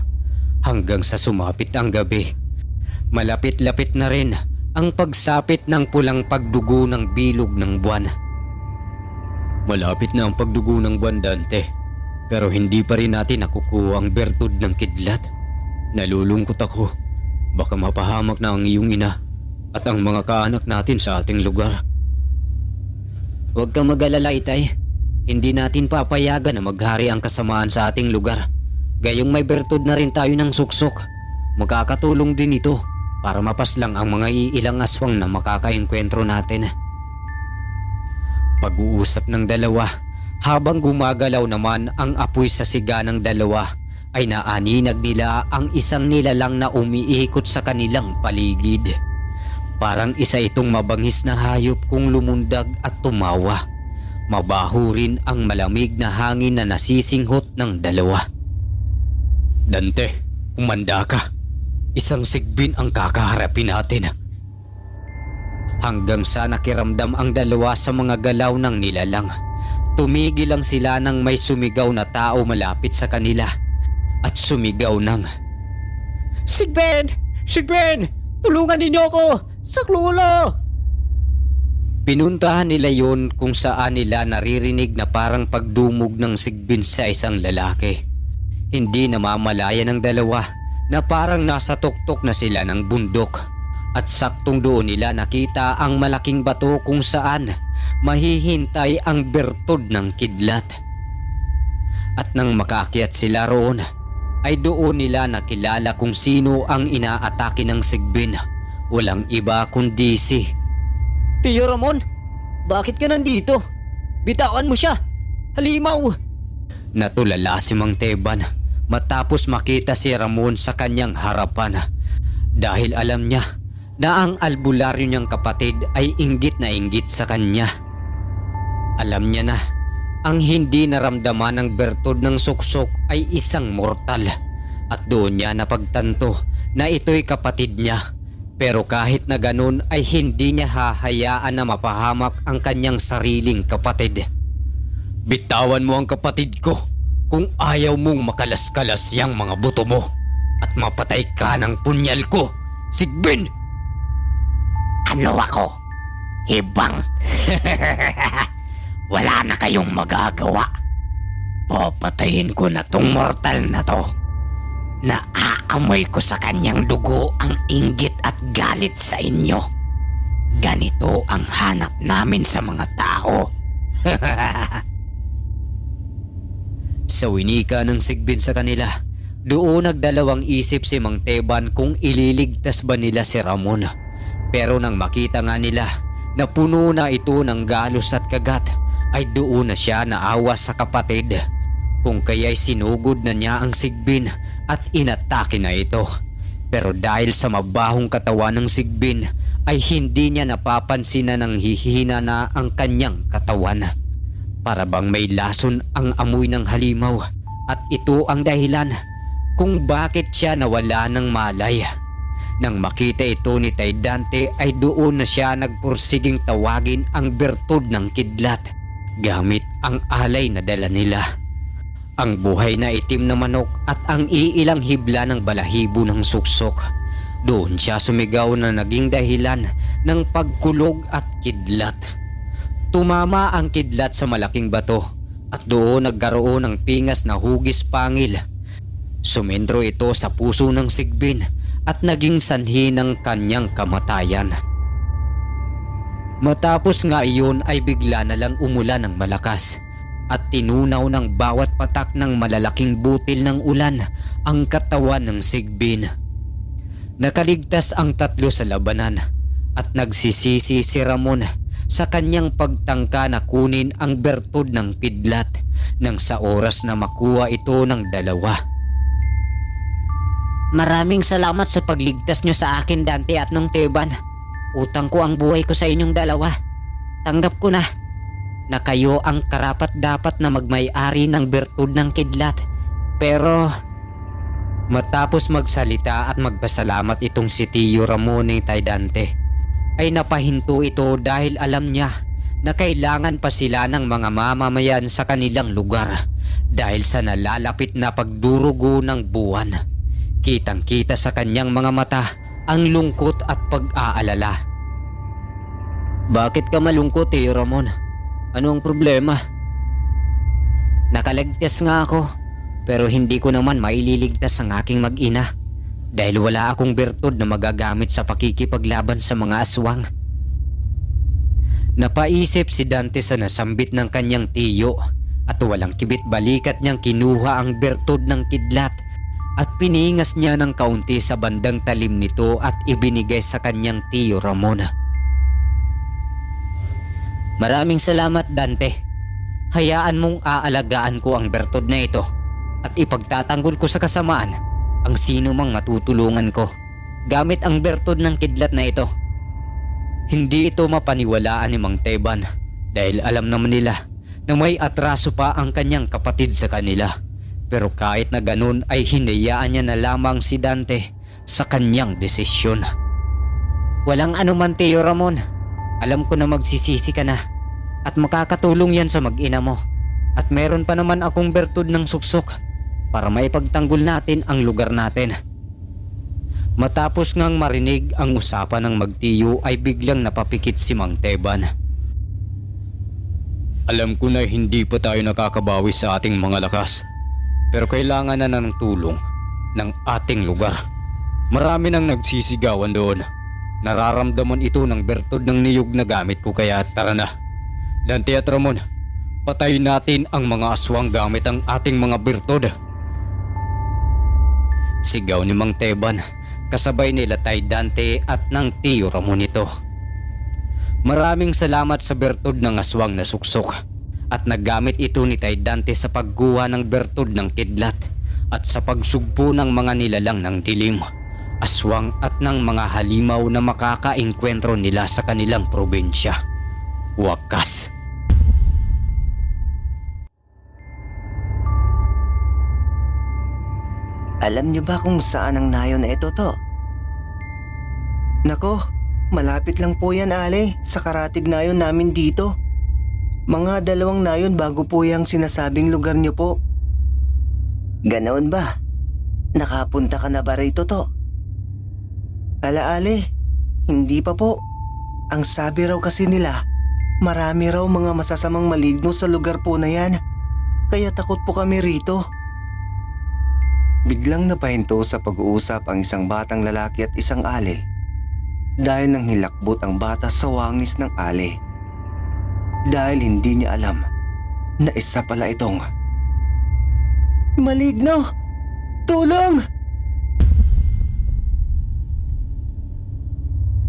Hanggang sa sumapit ang gabi. Malapit-lapit na rin ang pagsapit ng pulang pagdugo ng bilog ng buwan. Malapit na ang pagdugo ng buwan, Dante. Pero hindi pa rin natin nakukuha ang bertod ng kidlat. Nalulungkot ako. Baka mapahamak na ang iyong ina at ang mga kaanak natin sa ating lugar. Huwag kang mag-alala, Itay. Hindi natin papayagan na maghari ang kasamaan sa ating lugar. Gayong may bertud na rin tayo ng suksok. Magkakatulong din ito para mapaslang ang mga iilang aswang na makakaengkwentro natin. Pag-uusap ng dalawa, habang gumagalaw naman ang apoy sa siga ng dalawa, ay naaninag nila ang isang nilalang na umiikot sa kanilang paligid. Parang isa itong mabangis na hayop kung lumundag at tumawa. Mabaho rin ang malamig na hangin na nasisinghot ng dalawa. Dante, kumanda ka. Isang sigbin ang kakaharapin natin. Hanggang sa nakiramdam ang dalawa sa mga galaw ng nilalang. Tumigil lang sila nang may sumigaw na tao malapit sa kanila. At sumigaw ng, "Sigbin! Sigbin! Tulungan ninyo ako! Saklulo!" Pinuntahan nila yon kung saan nila naririnig na parang pagdumog ng sigbin sa isang lalaki. Hindi namamalaya ng dalawa na parang nasa tuktok na sila ng bundok. At saktong doon nila nakita ang malaking bato kung saan mahihintay ang bertod ng kidlat. At nang makaakyat sila roon, ay doon nila nakilala kung sino ang inaatake ng sigbin. Walang iba kundi si Tio Ramon, bakit ka nandito? Bitawan mo siya! Halimaw! Natulala si Mang Teban matapos makita si Ramon sa kanyang harapan. Dahil alam niya na ang albularyo niyang kapatid ay inggit na inggit sa kanya. Alam niya na ang hindi naramdaman ng bertod ng suksok ay isang mortal. At doon niya napagtanto na ito'y kapatid niya. Pero kahit na ganun ay hindi niya hahayaan na mapahamak ang kanyang sariling kapatid. Bitawan mo ang kapatid ko kung ayaw mong makalas-kalas yang mga buto mo at mapatay ka ng punyal ko, Sigbin!
Ano ako? Hibang? Wala na kayong magagawa. Papatayin ko na tong mortal na to. Naaamoy ko sa kanyang dugo ang inggit at galit sa inyo. Ganito ang hanap namin sa mga tao.
Sa winika ng Sigbin sa kanila, doon nagdalawang isip si Mang Teban kung ililigtas ba nila si Ramon. Pero nang makita nga nila na puno na ito ng galos at kagat, ay doon na siya naawa sa kapatid. Kung kaya'y sinugod na niya ang Sigbin at inatake na ito. Pero dahil sa mabahong katawan ng Sigbin ay hindi niya napapansin na nang hihina na ang kanyang katawan. Para bang may lason ang amoy ng halimaw at ito ang dahilan kung bakit siya nawala ng malay. Nang makita ito ni Tay Dante ay doon na siya nagpursiging tawagin ang bertod ng kidlat gamit ang alay na dala nila. Ang buhay na itim na manok at ang iilang hibla ng balahibo ng suksok. Doon siya sumigaw na naging dahilan ng pagkulog at kidlat. Tumama ang kidlat sa malaking bato at doon nagkaroon ng pingas na hugis pangil. Sumentro ito sa puso ng Sigbin at naging sanhi ng kanyang kamatayan. Matapos nga iyon ay bigla na lang umulan ng malakas. At tinunaw ng bawat patak ng malalaking butil ng ulan ang katawan ng Sigbin. Nakaligtas ang tatlo sa labanan at nagsisisi si Ramon sa kanyang pagtangka na kunin ang bertod ng kidlat nang sa oras na makuha ito ng dalawa.
Maraming salamat sa pagligtas nyo sa akin, Dante at Mang Teban. Utang ko ang buhay ko sa inyong dalawa. Tanggap ko na kayo ang karapat-dapat na magmay-ari ng bertud ng kidlat. Pero
matapos magsalita at magpasalamat itong si Tio Ramon ni Tay Dante, ay napahinto ito dahil alam niya na kailangan pa sila ng mga mamamayan sa kanilang lugar dahil sa nalalapit na pagdurugo ng buwan. Kitang-kita sa kanyang mga mata ang lungkot at pag-aalala. Bakit ka malungkot, Tio Ramon? Ano ang problema?
nakaligtas nga ako, pero hindi ko naman maililigtas ang aking mag-ina.
dahil wala akong bertud na magagamit sa pakikipaglaban sa mga aswang. Napaisip si Dante sa nasambit ng kanyang tiyo at walang kibit balikat niyang kinuha ang bertud ng kidlat at piningas niya ng kaunti sa bandang talim nito at ibinigay sa kanyang tiyo Ramon. Maraming salamat, Dante. Hayaan mong aalagaan ko ang bertud na ito at ipagtatanggol ko sa kasamaan ang sino mang matutulungan ko gamit ang bertud ng kidlat na ito. Hindi ito mapaniwalaan ni Mang Teban dahil alam naman nila na may atraso pa ang kanyang kapatid sa kanila. Pero kahit na ganun ay hinayaan niya na lamang si Dante sa kanyang desisyon. Walang anuman, Tio Ramon. Alam ko na magsisisi ka na at makakatulong yan sa mag-ina mo. At meron pa naman akong bertud ng suksok para maipagtanggol natin ang lugar natin. Matapos ngang marinig ang usapan ng magtiyo ay biglang napapikit si Mang Teban. Alam ko na hindi pa tayo nakakabawi sa ating mga lakas, pero kailangan na ng tulong ng ating lugar. Marami nang nagsisigawan doon. Nararamdaman ito ng bertud ng niyog na gamit ko, kaya tara na. Dante at Ramon, patayin natin ang mga aswang gamit ang ating mga bertud. Sigaw ni Mang Teban, kasabay nila Tay Dante at ng tiyo Ramon ito. Maraming salamat sa bertud ng aswang na suksok at nagamit ito ni Tay Dante sa pagguha ng bertud ng kidlat at sa pagsugpo ng mga nilalang ng dilim, aswang at ng mga halimaw na makakaengkwentro nila sa kanilang probinsya. Wakas.
Alam niyo ba kung saan ang nayon na ito, to? Nako, malapit lang po yan, Ale, sa karatig nayon namin dito. Mga 2 nayon bago po yung sinasabing lugar niyo po. Ganoon ba? Nakapunta ka na ba rito, to? Ala, Ale, hindi pa po. Ang sabi raw kasi nila, marami raw mga masasamang maligno sa lugar po na yan. Kaya takot po kami rito. Biglang napahinto sa pag-uusap ang isang batang lalaki at isang ale dahil nang hilakbot ang bata sa wangis ng ale. Dahil hindi niya alam na isa pala itong maligno! Tulong!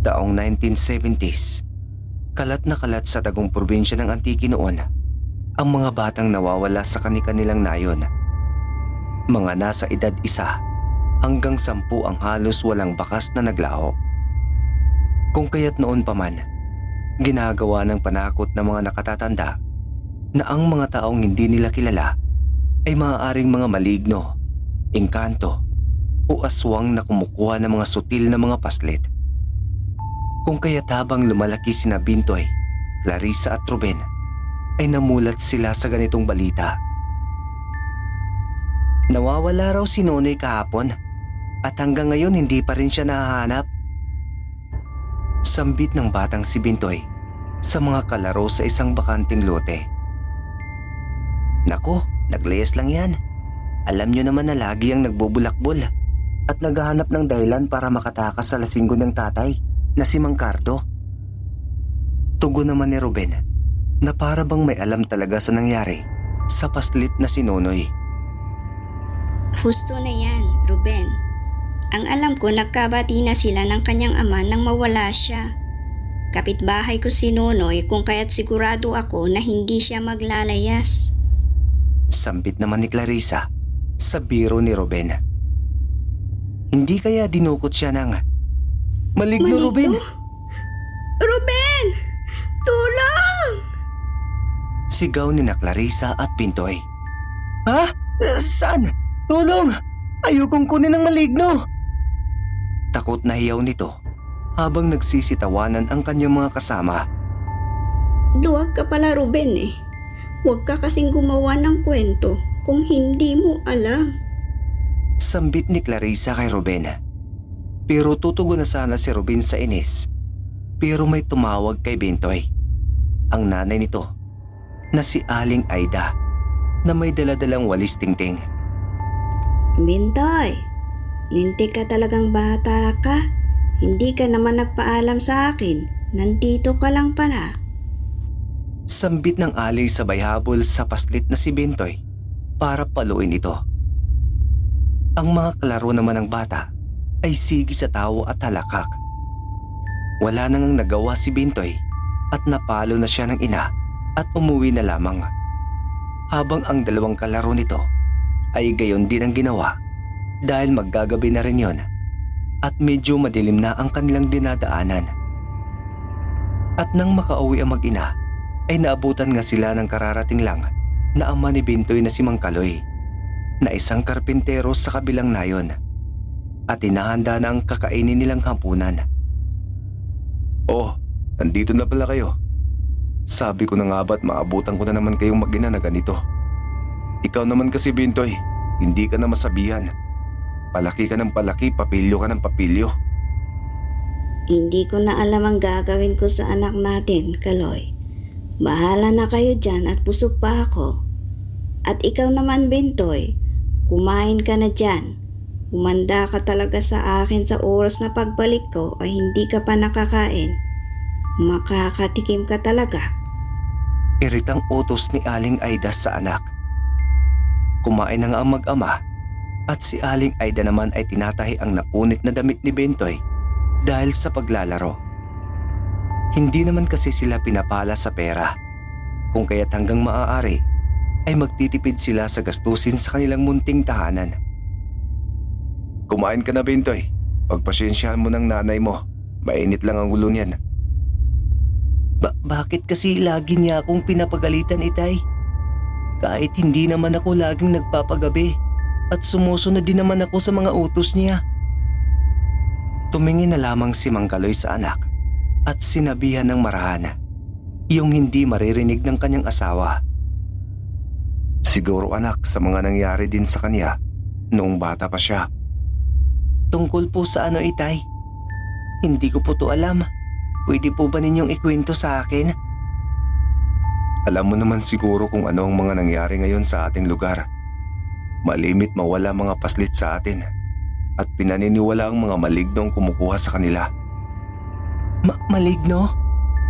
Taong 1970s, kalat na kalat sa tagong probinsya ng Antique noon ang mga batang nawawala sa kani-kanilang nayon. Mga nasa edad 1 hanggang 10 ang halos walang bakas na naglaho. Kung kaya't noon pa man, ginagawa ng panakot ng mga nakatatanda na ang mga taong hindi nila kilala ay maaaring mga maligno, engkanto o aswang na kumukuha ng mga sutil na mga paslit. Kung kaya't habang lumalaki sina Bintoy, Clarissa at Ruben ay namulat sila sa ganitong balita. Nawawala raw si Nonoy kahapon at hanggang ngayon hindi pa rin siya nahahanap. Sambit ng batang si Bintoy sa mga kalaro sa isang bakanting lote. Nako, naglayas lang yan. Alam nyo naman na lagi ang nagbubulakbol at naghahanap ng dahilan para makatakas sa lasinggo ng tatay na si Mang Cardo. Tugon naman ni Ruben na para bang may alam talaga sa nangyari sa paslit na si Nonoy.
Husto na yan, Ruben. Ang alam ko, nagkabati na sila ng kanyang ama nang mawala siya. Kapitbahay ko si Nonoy kung kaya't sigurado ako na hindi siya maglalayas.
Sambit naman ni Clarissa sa biro ni Ruben. Hindi kaya dinukot siya ng maligno, Ruben?
Ruben! Tulong!
Sigaw ni na Clarissa at Bintoy. Ha? Saan? Tulong! Ayokong kunin ng maligno! Takot na hiyaw nito habang nagsisitawanan ang kanyang mga kasama.
Duwag ka pala, Ruben eh. Huwag ka kasing gumawa ng kwento kung hindi mo alam.
Sambit ni Clarissa kay Ruben. Pero tutugon na sana si Ruben sa inis. Pero may tumawag kay Bintoy, ang nanay nito, na si Aling Aida, na may daladalang walis tingting.
Bintoy, Lintik ka talagang bata ka. Hindi ka naman nagpaalam sa akin. Nandito ka lang pala.
Sambit ng Ali sabay habol sa paslit na si Bintoy para paluin ito. Ang mga kalaro naman ng bata ay sigi sa tawa at halakak. Wala nang nagawa si Bintoy at napalo na siya ng ina at umuwi na lamang. Habang ang dalawang kalaro nito ay gayon din ang ginawa dahil maggagabi na rin yon at medyo madilim na ang kanilang dinadaanan. At nang makauwi ang mag-ina ay naabutan nga sila ng kararating lang na ama ni Bintoy na si Mang Kaloy na isang karpintero sa kabilang nayon at inahanda na ang kakainin nilang hampunan.
Oh, nandito na pala kayo. Sabi ko na nga ba't maabutan ko na naman kayong mag-ina na ganito. Ikaw naman kasi Bintoy, hindi ka na masabihan. Palaki ka ng palaki, papilyo ka ng papilyo.
Hindi ko na alam ang gagawin ko sa anak natin, Kaloy. Bahala na kayo dyan at busog pa ako. At ikaw naman, Bintoy, kumain ka na dyan. Umanda ka talaga sa akin sa oras na pagbalik ko ay hindi ka pa nakakain. Makakatikim ka talaga.
Iritang utos ni Aling Aida sa anak. Kumain na nga ang mag-ama at si Aling Aida naman ay tinatahi ang napunit na damit ni Bintoy dahil sa paglalaro. Hindi naman kasi sila pinapala sa pera, kung kaya't hanggang maaari ay magtitipid sila sa gastusin sa kanilang munting tahanan.
Kumain ka na Bintoy, pagpasensyahan mo ng nanay mo. Mainit lang ang ulo niyan.
Bakit kasi lagi niya akong pinapagalitan, Itay? Kahit hindi naman ako laging nagpapagabi at sumusunod din naman ako sa mga utos niya. Tumingin na lamang si Mang Kaloy sa anak at sinabihan ng marahan, yung hindi maririnig ng kanyang asawa.
Siguro anak sa mga nangyari din sa kanya noong bata pa siya.
Tungkol po sa ano, Itay? Hindi ko po to alam. Pwede po ba ninyong ikwento sa akin?
Alam mo naman siguro kung ano ang mga nangyari ngayon sa ating lugar. Malimit mawala mga paslit sa atin at pinaniniwala ang mga malignong kumukuha sa kanila.
Maligno?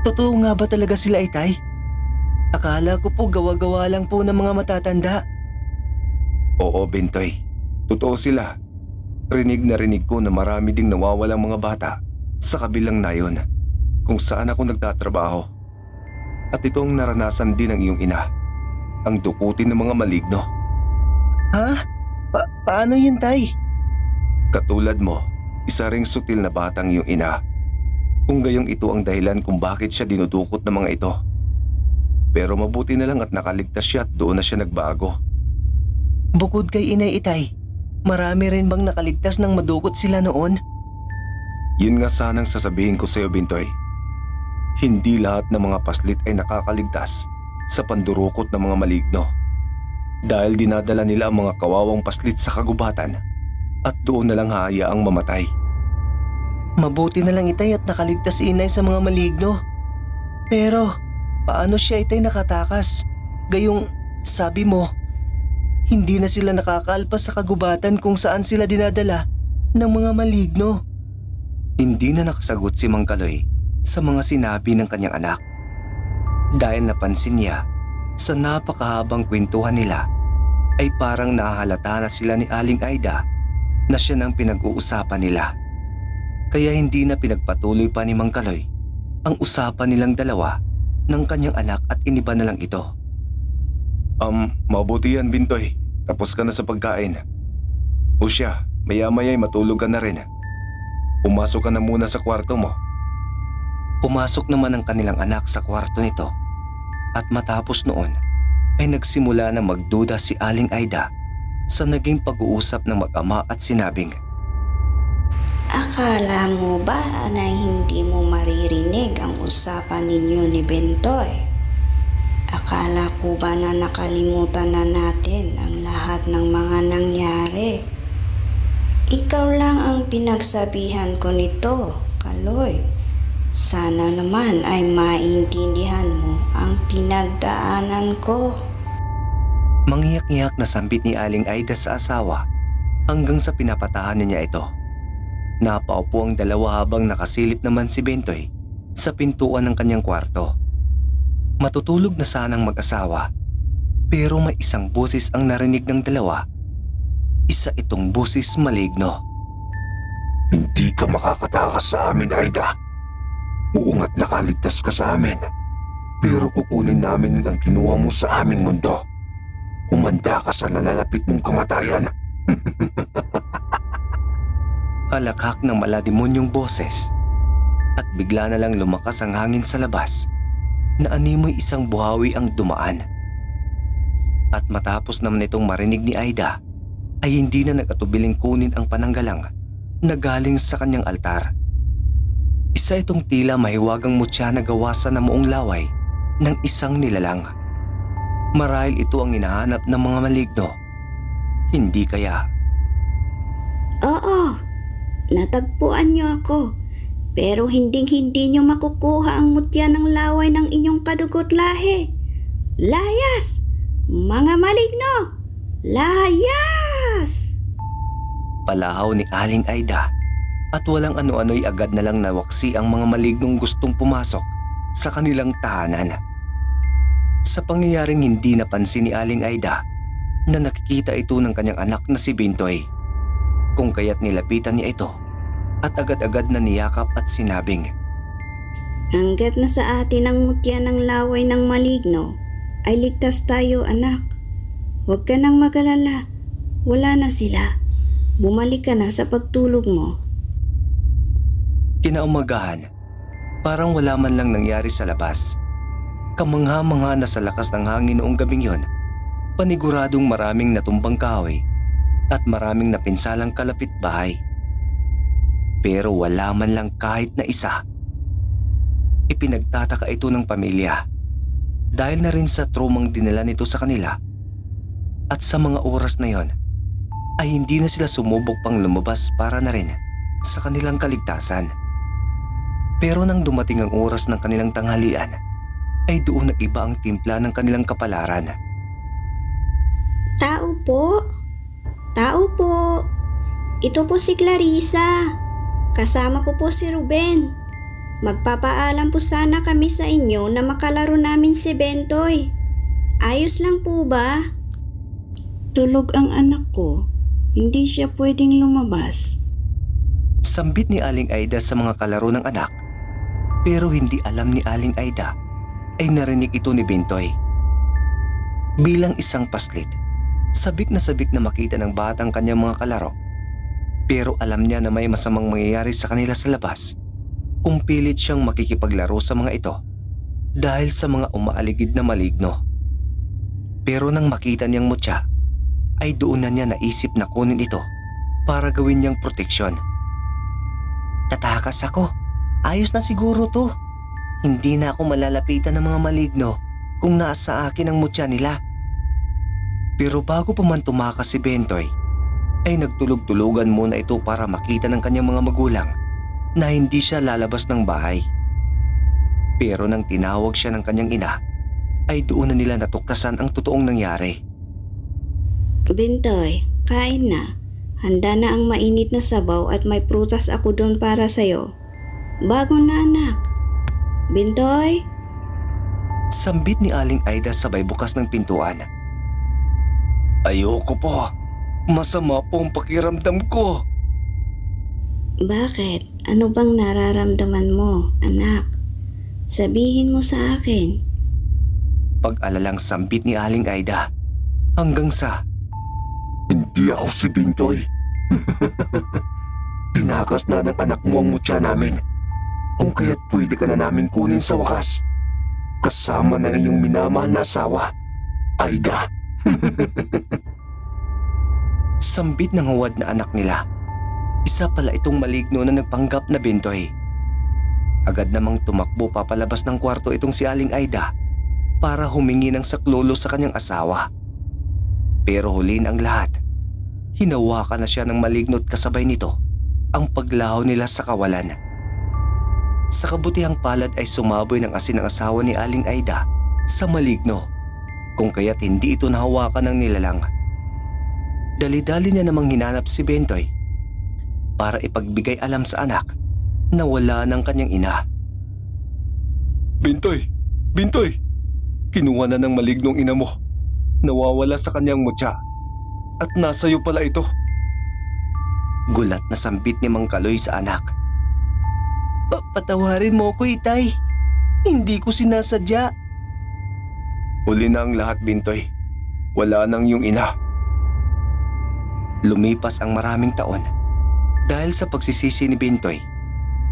Totoo nga ba talaga sila, Itay? Akala ko po gawa-gawa lang po ng mga matatanda.
Oo, Bintoy. Totoo sila. Rinig na rinig ko na marami ding nawawalang mga bata sa kabilang nayon kung saan ako nagtatrabaho. At ito ang naranasan din ng iyong ina, ang dukutin ng mga maligno.
Ha? Paano yun, Tay?
Katulad mo, isa ring sutil na batang iyong ina. Kung gayong ito ang dahilan kung bakit siya dinudukot ng mga ito. Pero mabuti na lang at nakaligtas siya at doon na siya nagbago.
Bukod kay Inay, Itay, marami rin bang nakaligtas nang madukot sila noon?
Yun nga sanang sasabihin ko sa iyo, Bintoy. Hindi lahat ng mga paslit ay nakakaligtas sa pandurukot ng mga maligno. Dahil dinadala nila ang mga kawawang paslit sa kagubatan at doon na lang hayaang mamatay.
Mabuti na lang, Itay, at nakaligtas si Inay sa mga maligno. Pero paano siya, Itay, nakatakas? Gayong sabi mo, hindi na sila nakakaalpas sa kagubatan kung saan sila dinadala ng mga maligno.
Hindi na nakasagot si Mang Kaloy sa mga sinabi ng kanyang anak. Dahil napansin niya sa napakahabang kwentuhan nila ay parang nahahalata na sila ni Aling Aida na siya nang pinag-uusapan nila. Kaya hindi na pinagpatuloy pa ni Mang Kaloy ang usapan nilang dalawa ng kanyang anak at iniba na lang ito. Mabuti yan, Bintoy. Tapos ka na sa pagkain. O siya, maya-maya'y matulog ka na rin. Pumasok ka na muna sa kwarto mo.
Pumasok naman ang kanilang anak sa kwarto nito at matapos noon ay nagsimula na magduda si Aling Aida sa naging pag-uusap ng mag-ama at sinabing,
Akala mo ba na hindi mo maririnig ang usapan ninyo ni Bintoy? Akala ko ba na nakalimutan na natin ang lahat ng mga nangyari? Ikaw lang ang pinagsabihan ko nito, Kaloy. Sana naman ay maintindihan mo ang pinagdaanan ko.
Manghiyak-ngiyak na sambit ni Aling Aida sa asawa hanggang sa pinapatahan niya ito. Napaupo ang dalawa habang nakasilip naman si Bentoy sa pintuan ng kanyang kwarto. Matutulog na sanang mag-asawa, pero may isang boses ang narinig ng dalawa. Isa itong boses maligno.
Hindi ka makakatakas sa amin, Aida. Oo nga't nakaligtas ka sa amin. Pero kukunin namin ang kinuha mo sa aming mundo. Umanda ka sa nalalapit mong kamatayan.
Halakhak ng malademonyong boses at bigla na lang lumakas ang hangin sa labas na animoy isang buhawi ang dumaan. At matapos naman itong marinig ni Aida ay hindi na nagatubiling kunin ang pananggalang na galing sa kanyang altar. Isa itong tila mahiwagang mutya na gawa sa namuong laway ng isang nilalang. Marahil ito ang hinahanap ng mga maligno. Hindi kaya?
Oo, natagpuan niyo ako. Pero hindi niyo makukuha ang mutya ng laway ng inyong kadugot lahi. Layas! Mga maligno! Layas!
Palahaw ni Aling Aida at walang ano-ano'y agad na lang nawaksi ang mga malignong gustong pumasok sa kanilang tahanan. Sa pangyayaring hindi napansin ni Aling Aida na nakikita ito ng kanyang anak na si Bentoy, kung kaya't nilapitan niya ito at agad-agad na niyakap at sinabing,
Hanggat na sa atin ang mutya ng laway ng maligno, ay ligtas tayo, anak. Huwag ka nang mag-alala. Wala na sila. Bumalik ka na sa pagtulog mo.
Kinaumagahan, parang wala man lang nangyari sa labas. Kamangha-mangha na sa lakas ng hangin noong gabing yon, paniguradong maraming natumbang kahoy at maraming napinsalang kalapit bahay. Pero wala man lang kahit na isa. Ipinagtataka ito ng pamilya dahil na rin sa trumang dinala nito sa kanila. At sa mga oras na yon ay hindi na sila sumubok pang lumabas para na rin sa kanilang kaligtasan. Pero nang dumating ang oras ng kanilang tanghalian, ay doon nag-iba ang timpla ng kanilang kapalaran.
Tao po. Tao po. Ito po si Clarissa. Kasama ko po si Ruben. Magpapaalam po sana kami sa inyo na makalaro namin si Bentoy. Ayos lang po ba? Tulog ang anak ko. Hindi siya pwedeng lumabas.
Sambit ni Aling Aida sa mga kalaro ng anak, pero hindi alam ni Aling Aida ay narinig ito ni Bentoy. Bilang isang paslit, sabik na makita ng batang kanyang mga kalaro. Pero alam niya na may masamang mangyayari sa kanila sa labas kung pilit siyang makikipaglaro sa mga ito dahil sa mga umaaligid na maligno. Pero nang makita niyang mutya, ay doon na niya naisip na kunin ito para gawin niyang proteksyon. Tatakas ako. Ayos na siguro to. Hindi na ako malalapitan ng mga maligno kung nasa akin ang mutya nila. Pero bago pa man tumakas si Bentoy, ay nagtulog-tulugan muna ito para makita ng kanyang mga magulang na hindi siya lalabas ng bahay. Pero nang tinawag siya ng kanyang ina, ay doon na nila natuklasan ang totoong nangyari.
Bentoy, kain na. Handa na ang mainit na sabaw at may prutas ako doon para sa'yo. Bago na, anak. Bentoy?
Sambit ni Aling Aida sabay bukas ng pintuan. Ayoko po. Masama po ang pakiramdam ko.
Bakit? Ano bang nararamdaman mo, anak? Sabihin mo sa akin.
Pag-alalang sambit ni Aling Aida hanggang sa
Hindi ako si Bentoy. Tinakas na ng anak mo ang mutya namin. Kung kaya't pwede ka na namin kunin sa wakas. Kasama ng iyong minamahal na asawa, Aida.
sambit ng huwad na anak nila. Isa pala itong maligno na nagpanggap na Bentoy. Agad namang tumakbo papalabas ng kwarto itong si Aling Aida para humingi ng saklolo sa kanyang asawa. Pero huli ang lahat. Hinawakan na siya ng maligno at kasabay nito ang paglaho nila sa kawalan. Sa kabutihang palad ay sumaboy ng asin ang asawa ni Aling Aida sa maligno, kung kaya't hindi ito nahawakan ng nilalang. Dali-dali niya namang hinanap si Bentoy para ipagbigay alam sa anak na wala ng kanyang ina.
Bintoy! Bintoy! Kinuha na ng malignong ina mo. Nawawala sa kanyang mutya. At nasa iyo pala ito.
Gulat na sambit ni Mang Kaloy sa anak. Patawarin mo ko, Itay. Hindi ko sinasadya.
Huli na ang lahat, Bintoy. Wala nang iyong ina.
Lumipas ang maraming taon. Dahil sa pagsisisi ni Bentoy,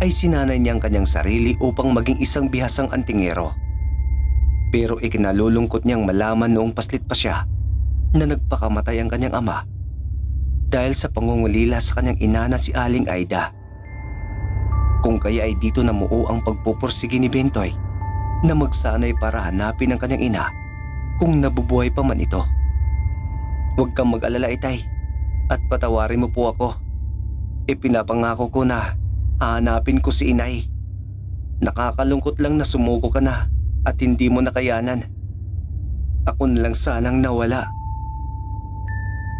ay sinanay niyang kanyang sarili upang maging isang bihasang antingero. Pero ikinalulungkot niyang malaman noong paslit pa siya na nagpakamatay ang kanyang ama dahil sa pangungulila sa kanyang ina na si Aling Aida. Kung kaya ay dito namuo ang pagpupursige ni Bentoy na magsanay para hanapin ang kanyang ina kung nabubuhay pa man ito. Huwag kang mag-alala, Itay, at patawarin mo po ako. Ipinapangako ko na hahanapin ko si Inay. Nakakalungkot lang na sumuko ka na at hindi mo nakayanan. Ako na lang sanang nawala.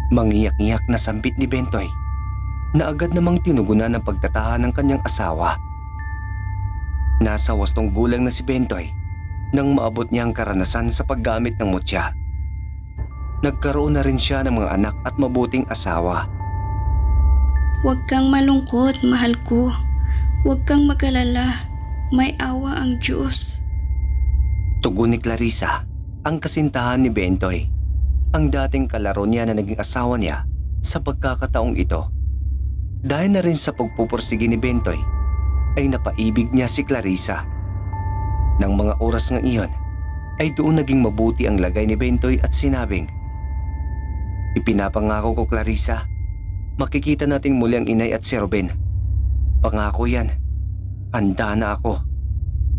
Mangiyak-iyak na sambit ni Bentoy na agad namang tinugunan ng pagtatahan ng kanyang asawa. Nasa 8 gulang na si Bentoy nang maabot niya ang karanasan sa paggamit ng mutya. Nagkaroon na rin siya ng mga anak at mabuting asawa.
Huwag kang malungkot, mahal ko. Huwag kang mag-alala. May awa ang Diyos.
Tugon ni Clarissa, ang kasintahan ni Bentoy, ang dating kalaro niya na naging asawa niya sa pagkakataong ito. Dahil na rin sa pagpupursige ni Bentoy, ay napaibig niya si Clarissa. Nang mga oras ng iyon, ay doon naging mabuti ang lagay ni Bentoy at sinabing, "Ipinapangako ko, Clarissa, makikita nating muli ang inay at si Ruben. Pangako yan. Handa na ako.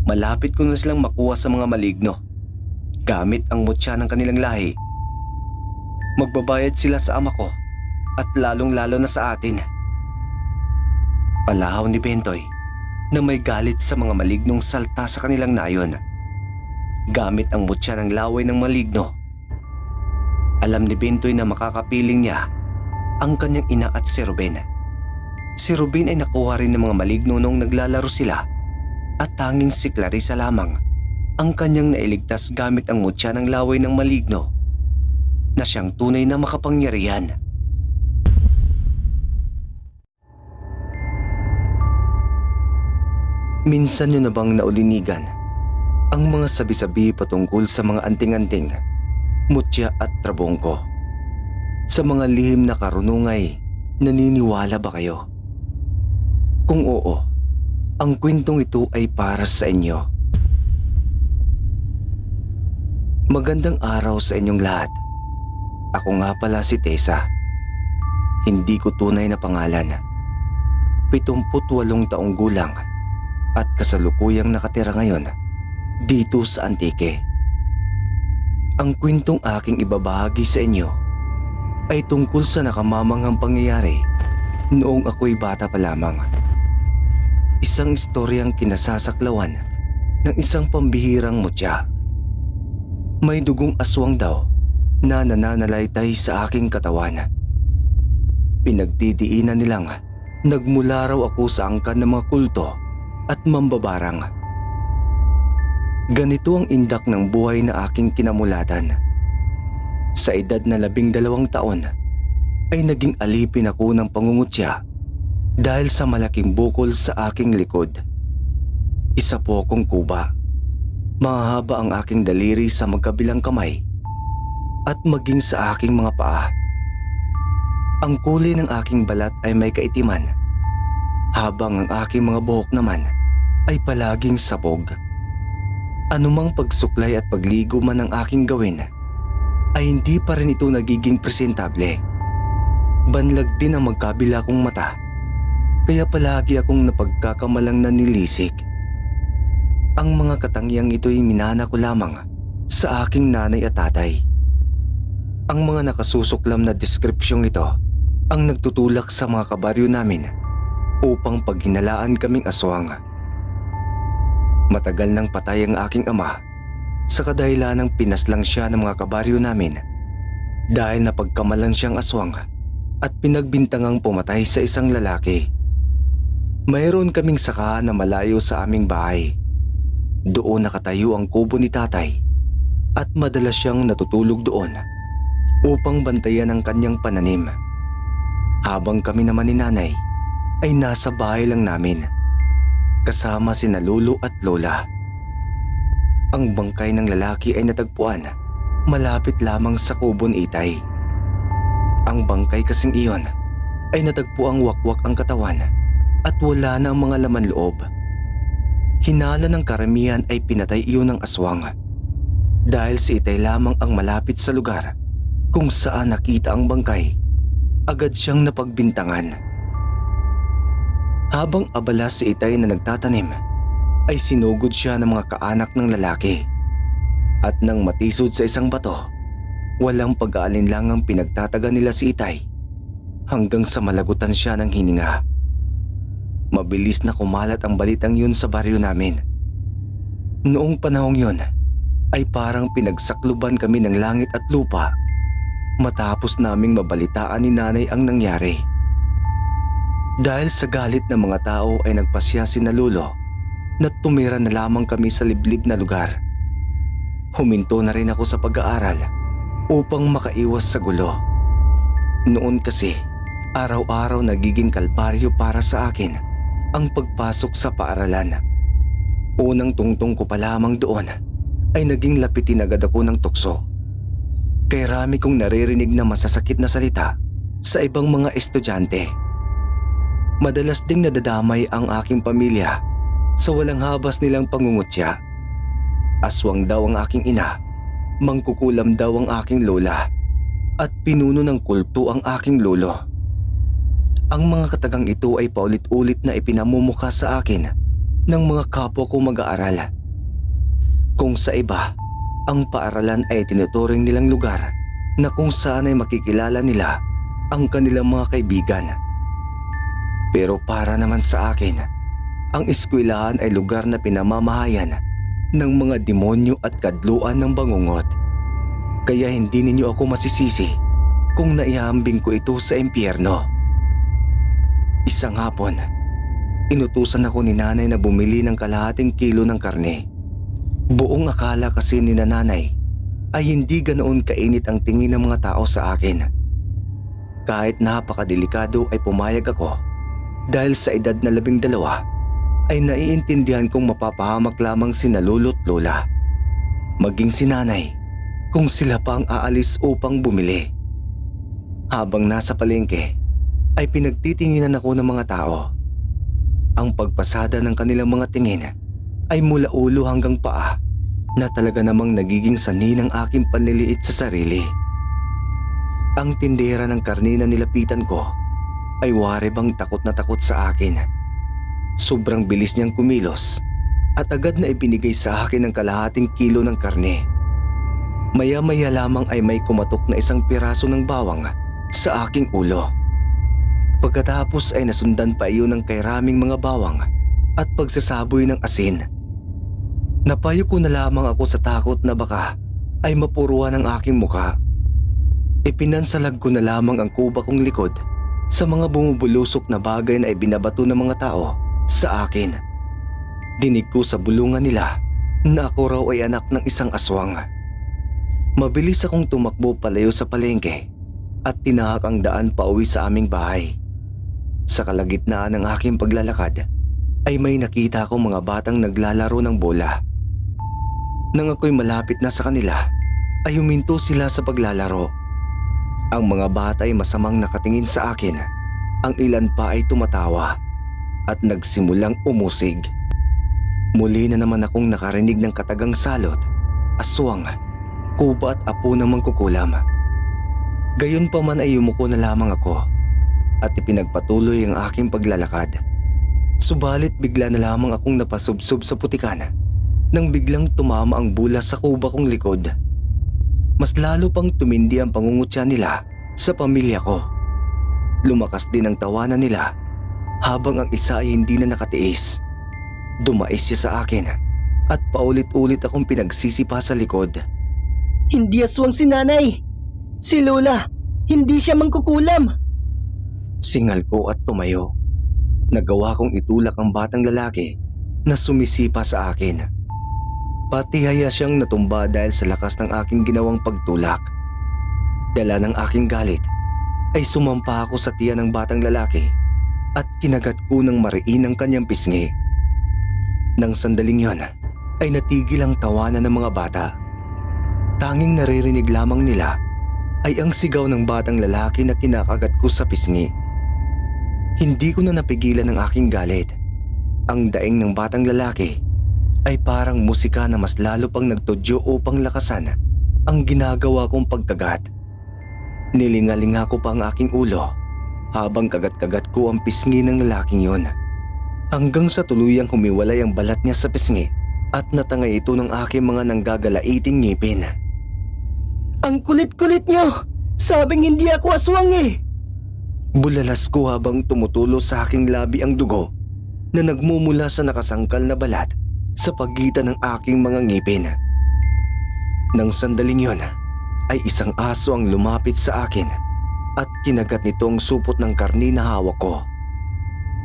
Malapit ko na silang makuha sa mga maligno. Gamit ang mutya ng kanilang lahi. Magbabayad sila sa ama ko at lalong-lalo na sa atin." Palahaw ni Bentoy na may galit sa mga malignong salta sa kanilang nayon. Gamit ang mutya ng laway ng maligno. Alam ni Bentoy na makakapiling niya ang kanyang ina at si Ruben. Si Ruben ay nakuha rin ng mga maligno noong naglalaro sila at tanging si Clarissa lamang ang kanyang nailigtas gamit ang mutya ng laway ng maligno na siyang tunay na makapangyarihan. Minsan nyo na bang naulinigan ang mga sabi-sabi patungkol sa mga anting-anting, mutya at trabongko? Sa mga lihim na karunungay, naniniwala ba kayo? Kung oo, ang kwentong ito ay para sa inyo. Magandang araw sa inyong lahat. Ako nga pala si Tessa. Hindi ko tunay na pangalan. 78 taong gulang at kasalukuyang nakatira ngayon dito sa Antique. Ang kwentong aking ibabahagi sa inyo ay tungkol sa nakamamanghang pangyayari noong ako'y bata pa lamang. Isang istoryang kinasasaklawan ng isang pambihirang mutya. May dugong aswang daw na nananalaytay sa aking katawan. Pinagdidiinan nilang nagmula raw ako sa angkan ng mga kulto at mambabarang. Ganito ang indak ng buhay na aking kinamulatan. Sa edad na 12 taon ay naging alipin ako ng pangungutya dahil sa malaking bukol sa aking likod. Isa po akong kuba. Mahahaba ang aking daliri sa magkabilang kamay at maging sa aking mga paa. Ang kulay ng aking balat ay may kaitiman, habang ang aking mga buhok naman ay palaging sabog. Anumang pagsuklay at pagligo man ang aking gawin, ay hindi pa rin ito nagiging presentable. Banlag din ang magkabila kong mata, kaya palagi akong napagkakamalang nanilisik. Ang mga katangiang ito'y minana ko lamang sa aking nanay at tatay. Ang mga nakasusuklam na deskripsyong ito ang nagtutulak sa mga kabaryo namin upang paghinalaan kaming aswang. Matagal nang patay ang aking ama sa kadahilanang pinaslang siya ng mga kabaryo namin dahil napagkamalan siyang aswang at pinagbintangang pumatay sa isang lalaki. Mayroon kaming saka na malayo sa aming bahay. Doon nakatayo ang kubo ni tatay at madalas siyang natutulog doon upang bantayan ang kanyang pananim. Habang kami naman ni nanay ay nasa bahay lang namin kasama sina lolo at lola. Ang bangkay ng lalaki ay natagpuan malapit lamang sa kubo ni itay. Ang bangkay kasing iyon ay natagpuang wakwak ang katawan at wala na ang mga laman loob. Hinala ng karamihan ay pinatay iyon ng aswang dahil si itay lamang ang malapit sa lugar kung saan nakita ang bangkay. Agad siyang napagbintangan. Habang abala si itay na nagtatanim, ay sinugod siya ng mga kaanak ng lalaki. At nang matisod sa isang bato, walang pag-aalinlangang pinagtataga nila si itay hanggang sa malagutan siya ng hininga. Mabilis na kumalat ang balitang yun sa baryo namin. Noong panahong yun, ay parang pinagsakluban kami ng langit at lupa matapos naming mabalitaan ni nanay ang nangyari. Dahil sa galit ng mga tao ay nagpasya si Lolo na tumira na lamang kami sa liblib na lugar. Huminto na rin ako sa pag-aaral upang makaiwas sa gulo. Noon kasi, araw-araw nagiging kalbaryo para sa akin ang pagpasok sa paaralan. Unang tungtong ko pa lamang doon ay naging lapitin agad ako ng tukso. Kaya rami kong naririnig na masasakit na salita sa ibang mga estudyante. Madalas ding nadadamay ang aking pamilya sa walang habas nilang pangungutya. Aswang daw ang aking ina, mangkukulam daw ang aking lola, at pinuno ng kulto ang aking lolo. Ang mga katagang ito ay paulit-ulit na ipinamumukha sa akin ng mga kapwa ko mag-aaral. Kung sa iba, ang paaralan ay tinuturing nilang lugar na kung saan ay makikilala nila ang kanilang mga kaibigan. Pero para naman sa akin, ang eskwelahan ay lugar na pinamamahayan ng mga demonyo at kadluan ng bangungot. Kaya hindi ninyo ako masisisi kung naihambing ko ito sa impyerno. Isang hapon, inutusan ako ni nanay na bumili ng kalahating kilo ng karne. Buong akala kasi ni nanay ay hindi ganoon kainit ang tingin ng mga tao sa akin. Kahit napakadelikado ay pumayag ako dahil sa edad na 12 ay naiintindihan kong mapapahamak lamang sina lolo't lola. Maging si nanay kung sila pa ang aalis upang bumili. Habang nasa palengke ay pinagtitinginan ako ng mga tao. Ang pagpasada ng kanilang mga tingin ay mula ulo hanggang paa na talaga namang nagiging sanhi ng aking panliliit sa sarili. Ang tindera ng karne na nilapitan ko ay wari bang takot na takot sa akin. Sobrang bilis niyang kumilos at agad na ibinigay sa akin ang kalahating kilo ng karne. Maya-maya lamang ay may kumatok na isang piraso ng bawang sa aking ulo. Pagkatapos ay nasundan pa iyon ng kairaming mga bawang at pagsasaboy ng asin. Napayo ko na lamang ako sa takot na baka ay mapuruan ang aking mukha. Ipinansalag ko na lamang ang kuba kong likod sa mga bumubulusok na bagay na ibinabato ng mga tao sa akin. Dinig ko sa bulungan nila na ako raw ay anak ng isang aswang. Mabilis akong tumakbo palayo sa palengke at tinahak ang daan pauwi sa aming bahay. Sa kalagitnaan ng aking paglalakad ay may nakita akong mga batang naglalaro ng bola. Nang ako'y malapit na sa kanila ay huminto sila sa paglalaro. Ang mga bata ay masamang nakatingin sa akin. Ang ilan pa ay tumatawa at nagsimulang umusig. Muli na naman akong nakarinig ng katagang salot, aswang, kuba at apo ng mangkukulam. Gayunpaman ay yumuko na lamang ako at ipinagpatuloy ang aking paglalakad. Subalit bigla na lamang akong napasubsob sa putikan nang biglang tumama ang bulas sa kuba kong likod. Mas lalo pang tumindi ang pangungutya nila sa pamilya ko. Lumakas din ang tawanan nila habang ang isa ay hindi na nakatiis. Dumais siya sa akin at paulit-ulit akong pinagsisipa sa likod.
Hindi aswang si nanay. Si Lola, hindi siya mangkukulam.
Singal ko at tumayo. Nagawa kong itulak ang batang lalaki na sumisipa sa akin. Patihaya siyang natumba dahil sa lakas ng aking ginawang pagtulak. Dala ng aking galit ay sumampa ako sa tiyan ng batang lalaki at kinagat ko ng mariin ang kanyang pisngi. Nang sandaling yon ay natigil ang tawanan ng mga bata. Tanging naririnig lamang nila ay ang sigaw ng batang lalaki na kinakagat ko sa pisngi. Hindi ko na napigilan ang aking galit. Ang daing ng batang lalaki ay parang musika na mas lalo pang nagtudyo upang lakasan ang ginagawa kong pagkagat. Nilingalinga ko pa ang aking ulo habang kagat-kagat ko ang pisngi ng lalaking yon. Hanggang sa tuluyang humiwalay ang balat niya sa pisngi at natangay ito ng aking mga nanggagalaiting ngipin. "Ang kulit-kulit niyo! Sabing hindi ako aswang eh!" Bulalas ko habang tumutulo sa aking labi ang dugo na nagmumula sa nakasangkal na balat sa pagitan ng aking mga ngipin. Nang sandaling yon ay isang aso ang lumapit sa akin at kinagat nito ang supot ng karni na hawak ko.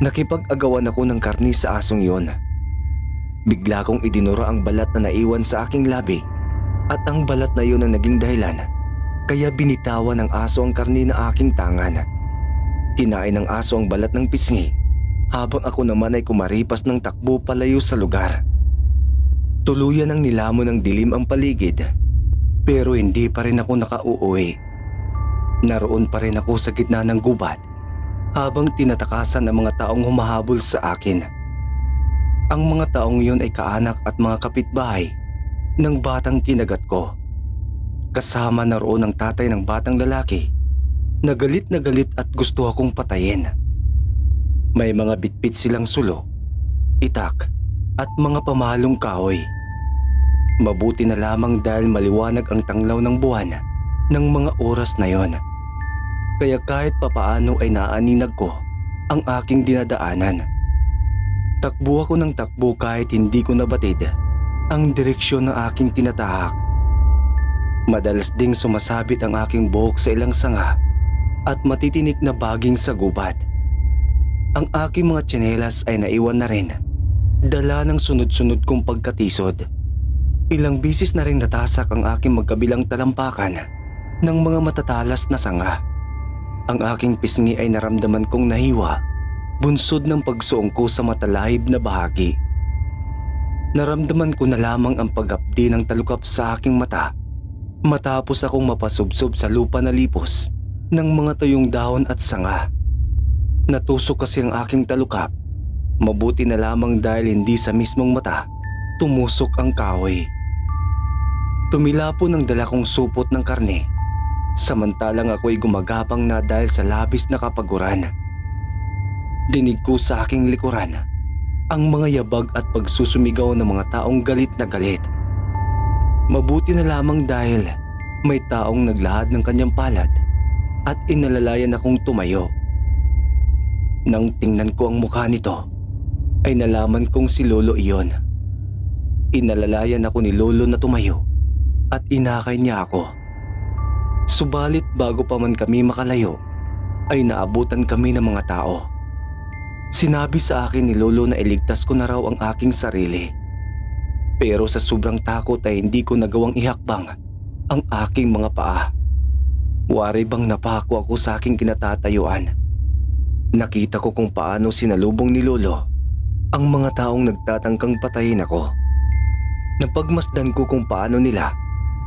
Nakipag-agawan ako ng karni sa asong yon. Bigla kong idinura ang balat na naiwan sa aking labi at ang balat na yun ang naging dahilan kaya binitawan ng aso ang karni na aking tangan. Kinain ng aso ang balat ng pisngi habang ako naman ay kumaripas ng takbo palayo sa lugar. Tuluyan ang nilamon ng dilim ang paligid pero hindi pa rin ako nakauuwi. Naroon pa rin ako sa gitna ng gubat habang tinatakasan ng mga taong humahabol sa akin. Ang mga taong yun ay kaanak at mga kapitbahay ng batang kinagat ko. Kasama na roon ang tatay ng batang lalaki na galit at gusto akong patayin. May mga bitbit silang sulo, itak at mga pamahalong kahoy. Mabuti na lamang dahil maliwanag ang tanglaw ng buwan ng mga oras na yon. Kaya kahit papaano ay naaninag ko ang aking dinadaanan. Takbo ako ng takbo kahit hindi ko nabatid ang direksyon ng aking tinatahak. Madalas ding sumasabit ang aking buhok sa ilang sanga at matitinik na baging sa gubat. Ang aking mga tsinelas ay naiwan na rin, dala ng sunod-sunod kong pagkatisod. Ilang bisis na rin natasak ang aking magkabilang talampakan ng mga matatalas na sanga. Ang aking pisngi ay naramdaman kong nahiwa, bunsod ng pagsuong ko sa matalahib na bahagi. Naramdaman ko na lamang ang pag-apdi ng talukap sa aking mata matapos akong mapasubsob sa lupa na lipos ng mga tuyong dahon at sanga. Natusok kasi ang aking talukap, mabuti na lamang dahil hindi sa mismong mata tumusok ang kahoy. Tumilapo ng dala kong supot ng karne, samantalang ako'y gumagapang na dahil sa labis na kapaguran. Dinig ko sa aking likuran ang mga yabag at pagsusumigaw ng mga taong galit na galit. Mabuti na lamang dahil may taong naglahad ng kanyang palad at inalalayan akong tumayo. Nang tingnan ko ang mukha nito, ay nalaman kong si Lolo iyon. Inalalayan ako ni Lolo na tumayo at inakay niya ako. Subalit bago pa man kami makalayo, ay naabutan kami ng mga tao. Sinabi sa akin ni Lolo na iligtas ko na raw ang aking sarili. Pero sa sobrang takot ay hindi ko nagawang ihakbang ang aking mga paa. Wari bang napako ako sa aking kinatatayuan. Nakita ko kung paano sinalubong ni Lolo ang mga taong nagtatangkang patayin ako. Napagmasdan ko kung paano nila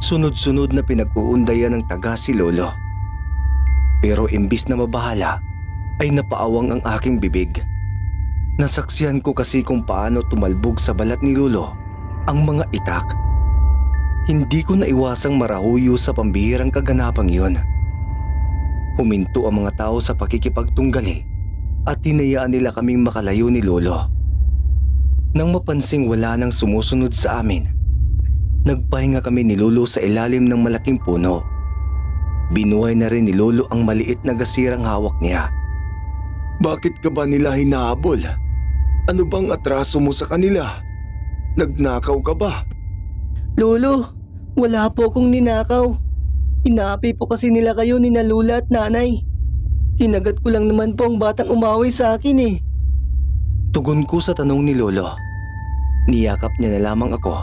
sunod-sunod na pinag-uundayan ng taga si Lolo. Pero imbis na mabahala, ay napaawang ang aking bibig. Nasaksihan ko kasi kung paano tumalbog sa balat ni Lolo ang mga itak. Hindi ko naiwasang marahuyo sa pambihirang kaganapang yun. Huminto ang mga tao sa pakikipagtunggali at hinayaan nila kaming makalayo ni Lolo. Nang mapansing wala nang sumusunod sa amin, nagpahinga kami ni Lolo sa ilalim ng malaking puno. Binuhay na rin ni Lolo ang maliit na gasirang hawak niya.
Bakit ka ba nila hinahabol? Ano bang atraso mo sa kanila? Nagnakaw ka ba?
Lolo, wala po akong ninakaw. Inaapi po kasi nila kayo ni na Lula at nanay. Kinagat ko lang naman po ang batang umaway sa akin eh.
Tugon ko sa tanong ni Lolo. Niyakap niya na lamang ako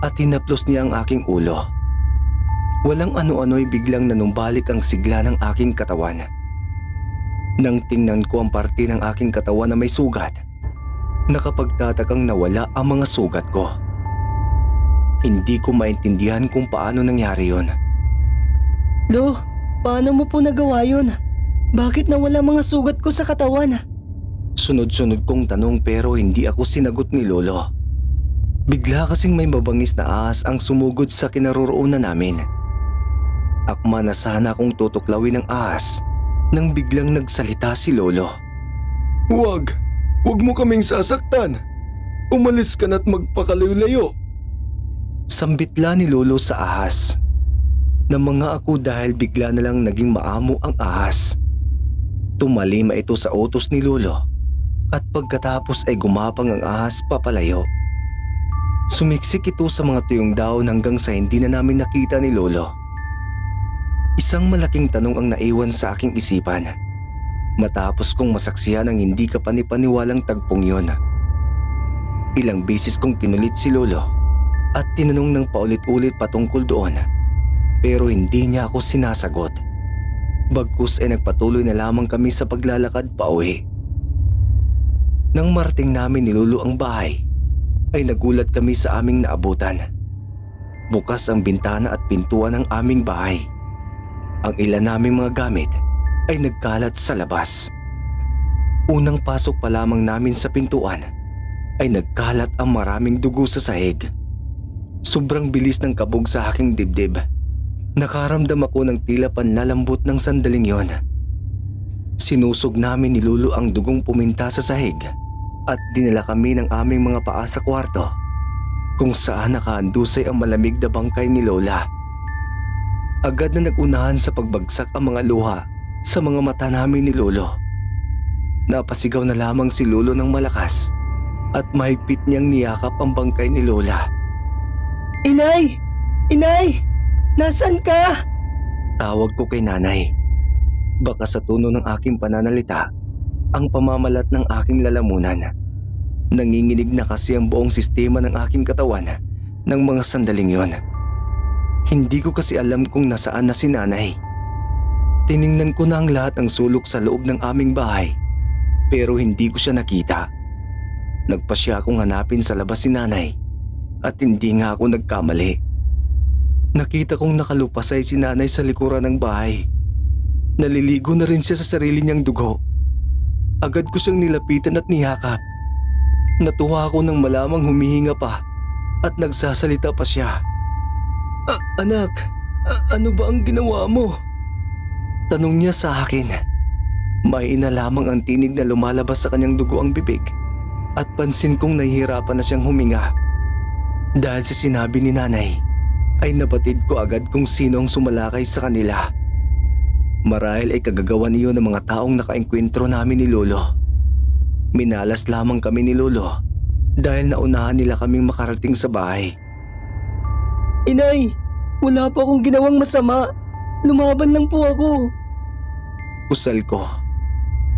at hinaplos niya ang aking ulo. Walang ano-ano'y biglang nanumbalik ang sigla ng aking katawan. Nang tingnan ko ang parte ng aking katawan na may sugat, nakapagtatakang nawala ang mga sugat ko. Hindi ko maintindihan kung paano nangyari yon.
Lo, paano mo po nagawa yun? Bakit nawala mga sugat ko sa katawan?
Sunod-sunod kong tanong pero hindi ako sinagot ni Lolo. Bigla kasing may mabangis na ahas ang sumugod sa kinaroroonan namin. Akma na sana akong tutuklawin ng ahas nang biglang nagsalita si Lolo.
Huwag mo kaming sasaktan. Umalis ka na't magpakalayo-layo.
Sambitla ni Lolo sa ahas. Namanga ako dahil bigla na lang naging maamo ang ahas. Tumalima ito sa utos ni Lolo at pagkatapos ay gumapang ang ahas papalayo. Sumiksik ito sa mga tuyong daon hanggang sa hindi na namin nakita ni Lolo. Isang malaking tanong ang naiwan sa aking isipan matapos kong masaksihan ang hindi kapanipaniwalang tagpong yon. Ilang beses kong kinulit si Lolo at tinanong ng paulit-ulit patungkol doon pero hindi niya ako sinasagot. Bagkus ay nagpatuloy na lamang kami sa paglalakad pauwi. Nang marating namin ni Lolo ang bahay ay nagulat kami sa aming naabutan. Bukas ang bintana at pintuan ng aming bahay. Ang ilan naming mga gamit ay nagkalat sa labas. Unang pasok pa lamang namin sa pintuan ay nagkalat ang maraming dugo sa sahig. Sobrang bilis ng kabog sa aking dibdib. Nakaramdam ako ng tila panlalambot ng sandaling yon. Sinusog namin ni Lolo ang dugong puminta sa sahig at dinala kami ng aming mga paa sa kwarto kung saan nakaandusay ang malamig na bangkay ni Lola. Agad na nagunahan sa pagbagsak ang mga luha sa mga mata namin ni Lolo. Napasigaw na lamang si Lolo ng malakas at mahigpit niyang niyakap ang bangkay ni Lola.
Inay! Inay! Nasaan ka?
Tawag ko kay nanay. Baka sa tono ng aking pananalita, ang pamamalat ng aking lalamunan. Nanginginig na kasi ang buong sistema ng aking katawan ng mga sandaling yon. Hindi ko kasi alam kung nasaan na si nanay. Tiningnan ko na ang lahat ng sulok sa loob ng aming bahay pero hindi ko siya nakita. Nagpasya akong hanapin sa labas si nanay at hindi nga ako nagkamali. Nakita kong nakalupasay si nanay sa likuran ng bahay. Naliligo na rin siya sa sarili niyang dugo. Agad ko siyang nilapitan at niyakap. Natuwa ako nang malamang humihinga pa at nagsasalita pa siya. Anak, ano ba ang ginawa mo? Tanong niya sa akin. Mahina lamang ang tinig na lumalabas sa kanyang dugo ang bibig at pansin kong nahihirapan na siyang huminga. Dahil sa sinabi ni nanay, ay nabatid ko agad kung sino ang sumalakay sa kanila. Marahil ay kagagawa niyo ng mga taong nakaengkwentro namin ni Lolo. Minalas lamang kami ni Lolo dahil naunahan nila kaming makarating sa bahay.
Inay, wala po akong ginawang masama. Lumaban lang po ako.
Usal ko.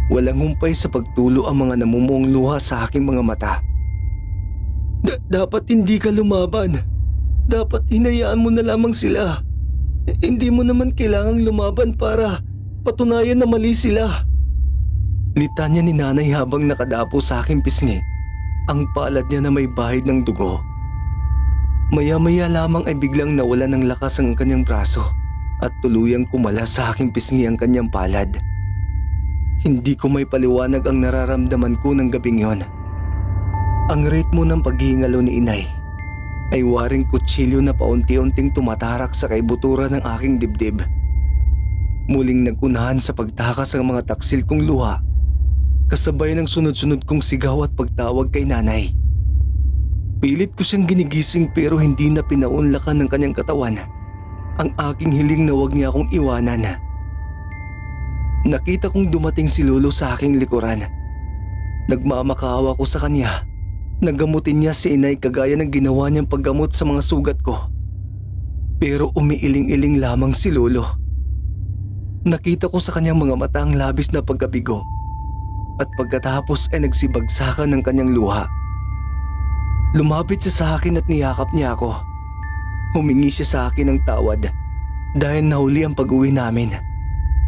Walang humpay sa pagtulo ang mga namumuong luha sa aking mga mata.
Dapat hindi ka lumaban. Dapat hinayaan mo na lamang sila. Hindi mo naman kailangang lumaban para patunayan na mali sila.
Litanya ni nanay habang nakadapo sa aking pisngi. Ang palad niya na may bahid ng dugo. Maya-maya lamang ay biglang nawala ng lakas ang kanyang braso at tuluyang kumala sa aking pisngi ang kanyang palad. Hindi ko may paliwanag ang nararamdaman ko ng gabing yon. Ang ritmo ng paghihingalo ni inay ay waring kutsilyo na paunti-unting tumatarak sa kaibuturan ng aking dibdib. Muling nagunahan sa pagtakas ang mga taksil kong luha, kasabay ng sunod-sunod kong sigaw at pagtawag kay nanay. Pilit ko siyang ginigising pero hindi na pinaunlakan ng kanyang katawan ang aking hiling na huwag niya akong iwanan. Nakita kong dumating si Lolo sa aking likuran. Nagmamakaawa ko sa kanya. Nagamutin niya si inay kagaya ng ginawa niyang paggamot sa mga sugat ko. Pero umiiling-iling lamang si Lolo. Nakita ko sa kanyang mga mata ang labis na pagkabigo at pagkatapos ay nagsibagsakan ng kanyang luha. Lumapit siya sa akin at niyakap niya ako. Humingi siya sa akin ng tawad dahil nahuli ang pag-uwi namin,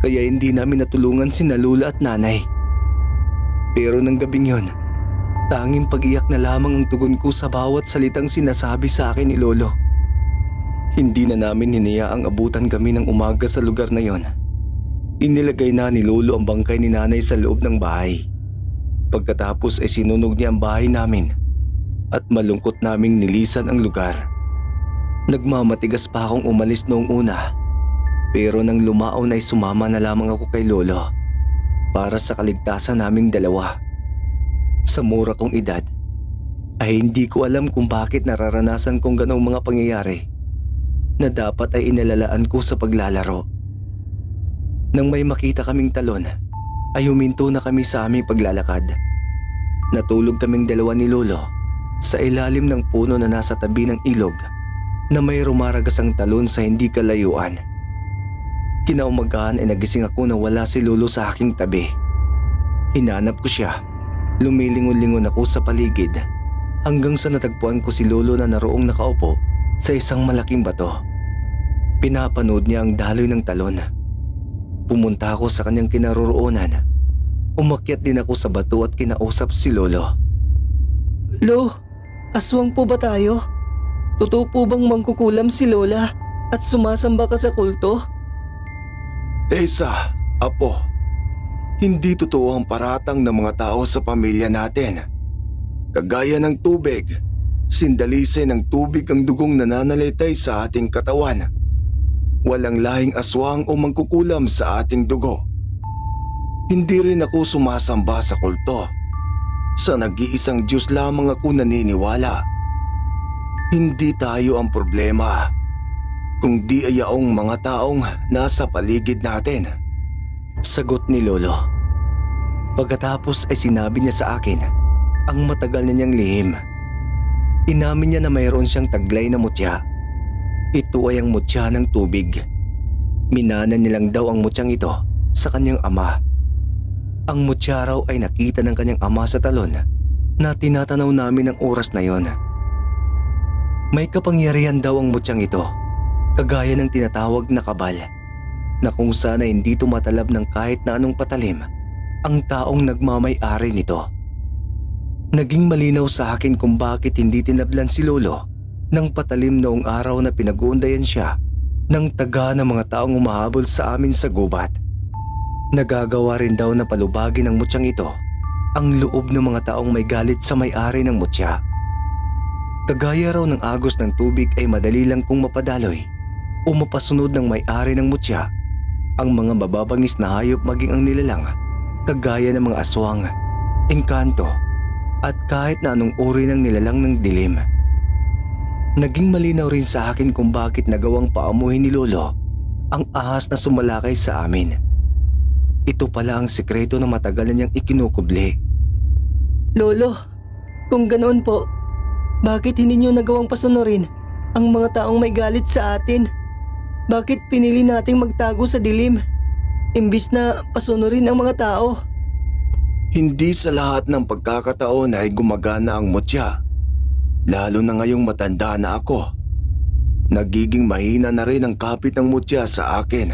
kaya hindi namin natulungan sina Lola at Nanay. Pero ng gabing yun, tanging pag-iyak na lamang ang tugon ko sa bawat salitang sinasabi sa akin ni Lolo. Hindi na namin hinayaang abutan kami ng umaga sa lugar na yon. Inilagay na ni Lolo ang bangkay ni Nanay sa loob ng bahay. Pagkatapos ay sinunog niya ang bahay namin at malungkot naming nilisan ang lugar. Nagmamatigas pa akong umalis noong una, pero nang lumaon ay sumama na lamang ako kay Lolo para sa kaligtasan naming dalawa. Sa mura kong edad ay hindi ko alam kung bakit nararanasan kong ganong mga pangyayari na dapat ay inalalaan ko sa paglalaro. Nang may makita kaming talon, ay huminto na kami sa aming paglalakad. Natulog kaming dalawa ni Lolo sa ilalim ng puno na nasa tabi ng ilog na may rumaragasang talon sa hindi kalayuan. Kinaumagahan ay nagising ako na wala si Lolo sa aking tabi. Hinanap ko siya. Lumilingon-lingon ako sa paligid hanggang sa natagpuan ko si Lolo na naroong nakaupo sa isang malaking bato. Pinapanood niya ang daloy ng talon. Pumunta ako sa kanyang kinaroroonan. Umakyat din ako sa bato at kinausap si Lolo.
Lo, aswang po ba tayo? Totoo po bang mangkukulam si Lola at sumasamba ka sa kulto?
Tessa, Apo, hindi totoo ang paratang ng mga tao sa pamilya natin. Kagaya ng tubig, sindalisin ng tubig ang dugong nananalitay sa ating katawan. Walang lahing aswang o mangkukulam sa ating dugo. Hindi rin ako sumasamba sa kulto. Sa nag-iisang Diyos lamang ako naniniwala. Hindi tayo ang problema, kundi ay yaong mga taong nasa paligid natin.
Sagot ni Lolo. Pagkatapos ay sinabi niya sa akin ang matagal na niyang lihim. Inamin niya na mayroon siyang taglay na mutya. Ito ay ang mutya ng tubig. Minana nilang daw ang mutyang ito sa kanyang ama. Ang mutya raw ay nakita ng kanyang ama sa talon na tinatanaw namin ng oras na yon. May kapangyarihan daw ang mutyang ito, kagaya ng tinatawag na kabal, na kung sana hindi tumatalab ng kahit na anong patalim ang taong nagmamay-ari nito. Naging malinaw sa akin kung bakit hindi tinablan si Lolo ng patalim noong araw na pinag-uundayan siya ng taga ng mga taong umahabol sa amin sa gubat. Nagagawa rin daw na palubagin ng mutyang ito ang loob ng mga taong may galit sa may-ari ng mutya. Kagaya raw ng agos ng tubig ay madali lang kung mapadaloy o mapasunod ng may-ari ng mutya ang mga mababangis na hayop maging ang nilalang, kagaya ng mga aswang, engkanto at kahit na anong uri ng nilalang ng dilim. Naging malinaw rin sa akin kung bakit nagawang paamuhin ni Lolo ang ahas na sumalakay sa amin. Ito pala ang sikreto na matagal na niyang ikinukubli.
Lolo, kung ganoon po, bakit hindi niyo nagawang pasunurin ang mga taong may galit sa atin? Bakit pinili nating magtago sa dilim, imbis na pasunurin ang mga tao?
Hindi sa lahat ng pagkakataon ay gumagana ang mutya. Lalo na ngayong matanda na ako. Nagiging mahina na rin ang kapit ng mutya sa akin.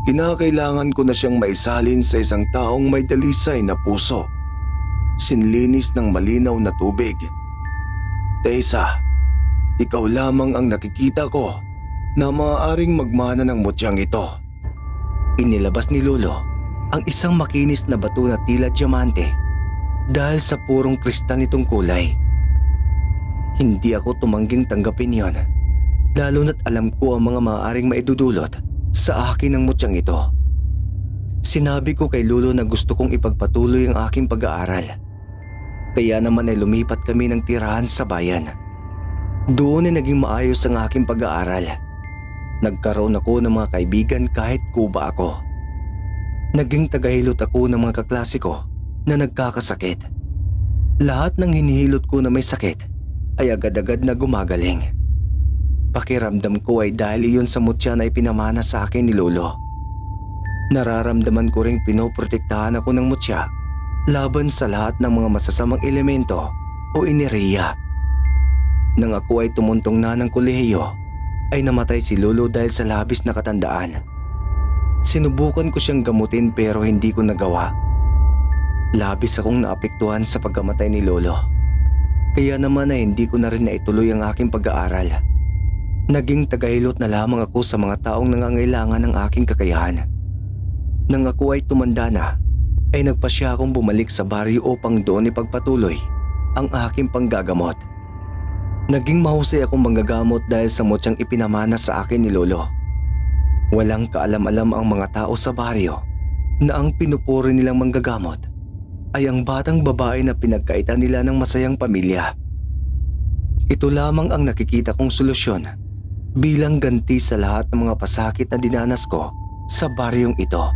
Kinakailangan ko na siyang maisalin sa isang taong may dalisay na puso. Sinlinis ng malinaw na tubig. Tessa, ikaw lamang ang nakikita ko na maaaring magmana ng mutyang ito.
Inilabas ni Lolo ang isang makinis na bato na tila diamante dahil sa purong kristal nitong kulay. Hindi ako tumangging tanggapin yon, lalo na't alam ko ang mga maaaring maidudulot sa akin ng mutyang ito. Sinabi ko kay Lolo na gusto kong ipagpatuloy ang aking pag-aaral. Kaya naman ay lumipat kami ng tirahan sa bayan. Doon ay naging maayos ang aking pag-aaral. Nagkaroon ako ng mga kaibigan kahit kuba ako. Naging tagahilot ako ng mga kaklase ko na nagkakasakit. Lahat ng hinihilot ko na may sakit ay agad-agad na gumagaling. Pakiramdam ko ay dahil iyon sa mutya na ipinamana sa akin ni Lolo. Nararamdaman ko ring pinoprotektahan ako ng mutya laban sa lahat ng mga masasamang elemento o enerhiya. Nang ako ay tumuntong na ng kolehiyo, ay namatay si Lolo dahil sa labis na katandaan. Sinubukan ko siyang gamutin pero hindi ko nagawa. Labis akong naapektuhan sa pagkamatay ni Lolo. Kaya naman ay hindi ko na rin naituloy ang aking pag-aaral. Naging tagahilot na lamang ako sa mga taong nangangailangan ng aking kakayahan. Nang ako ay tumanda na, ay nagpasya akong bumalik sa baryo upang doon ipagpatuloy ang aking panggagamot. Naging mahusay akong manggagamot dahil sa mutyang ipinamana sa akin ni Lolo. Walang kaalam-alam ang mga tao sa baryo na ang pinupuri nilang manggagamot ay ang batang babae na pinagkaitan nila ng masayang pamilya. Ito lamang ang nakikita kong solusyon bilang ganti sa lahat ng mga pasakit na dinanas ko sa baryong ito.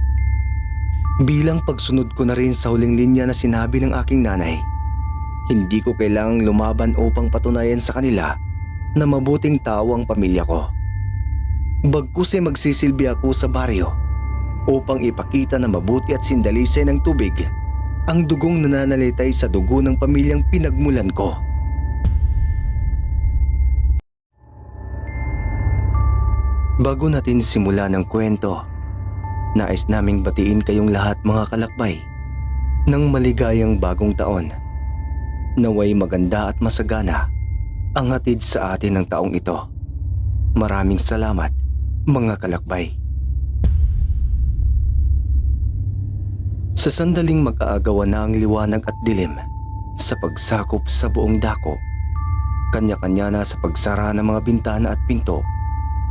Bilang pagsunod ko na rin sa huling linya na sinabi ng aking nanay, hindi ko kailangang lumaban upang patunayan sa kanila na mabuting tao ang pamilya ko. Bagkus ay magsisilbi ako sa baryo upang ipakita na mabuti at sindalisay ng tubig ang dugong nananalitay sa dugo ng pamilyang pinagmulan ko. Bago natin simulan ang kwento, nais naming batiin kayong lahat mga kalakbay ng maligayang bagong taon. Naway maganda at masagana ang hatid sa atin ng taong ito. Maraming salamat mga kalakbay. Sa sandaling mag-aagawan na ang liwanag at dilim sa pagsakop sa buong dako, kanya-kanya na sa pagsara ng mga bintana at pinto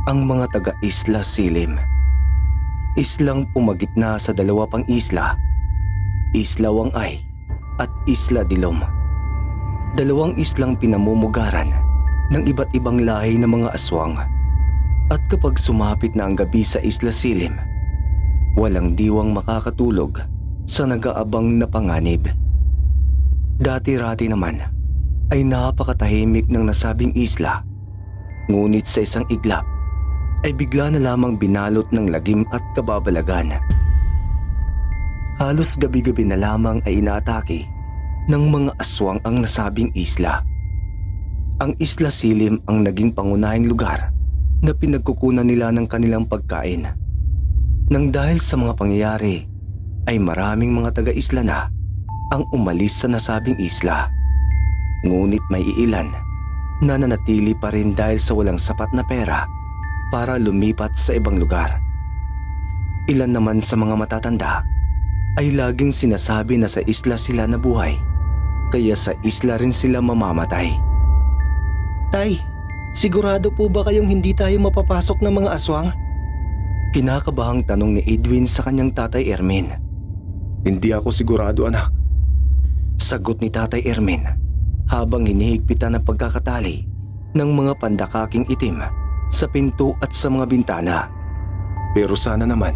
ang mga taga-Isla Silim. Islang pumagitna sa dalawa pang isla, Isla Wangay at Isla Dilom. Dalawang islang pinamumugaran ng iba't ibang lahi ng mga aswang. At kapag sumapit na ang gabi sa Isla Silim, walang diwang makakatulog sa nag-aabang na panganib. Dati-rati naman ay napakatahimik ng nasabing isla, ngunit sa isang iglap ay bigla na lamang binalot ng lagim at kababalagan. Halos gabi-gabi na lamang ay inaatake ng mga aswang ang nasabing isla. Ang Isla Silim ang naging pangunahing lugar na pinagkukunan nila ng kanilang pagkain. Nang dahil sa mga pangyayari, ay maraming mga taga-isla na ang umalis sa nasabing isla. Ngunit may iilan na nanatili pa rin dahil sa walang sapat na pera para lumipat sa ibang lugar. Ilan naman sa mga matatanda ay laging sinasabi na sa isla sila nabuhay, kaya sa isla rin sila mamamatay.
Tay, sigurado po ba kayong hindi tayo mapapasok ng mga aswang?
Kinakabahang tanong ni Edwin sa kanyang tatay Ermin.
Hindi ako sigurado, anak.
Sagot ni tatay Ermin habang hinihigpitan ang pagkakatali ng mga pandakaking itim sa pinto at sa mga bintana.
Pero sana naman,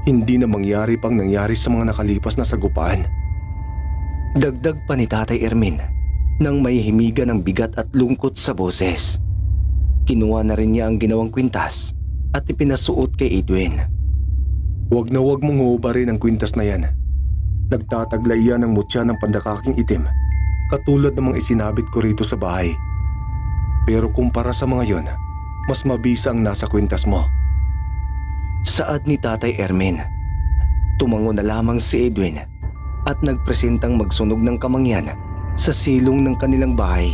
hindi na mangyari pang nangyari sa mga nakalipas na sagupaan.
Dagdag pa ni tatay Ermin nang may himiga ng bigat at lungkot sa boses. Kinuha na rin niya ang ginawang kwintas at ipinasuot kay Edwin.
Huwag na huwag mong huubarin ang kwintas na yan. Nagtataglay yan ng mutya ng pandakaking itim, katulad ng mga isinabit ko rito sa bahay. Pero kumpara sa mga yon, mas mabisa ang nasa kwintas mo.
Saad ni tatay Ermin. Tumango na lamang si Edwin at nagpresentang magsunog ng kamangyan sa silong ng kanilang bahay.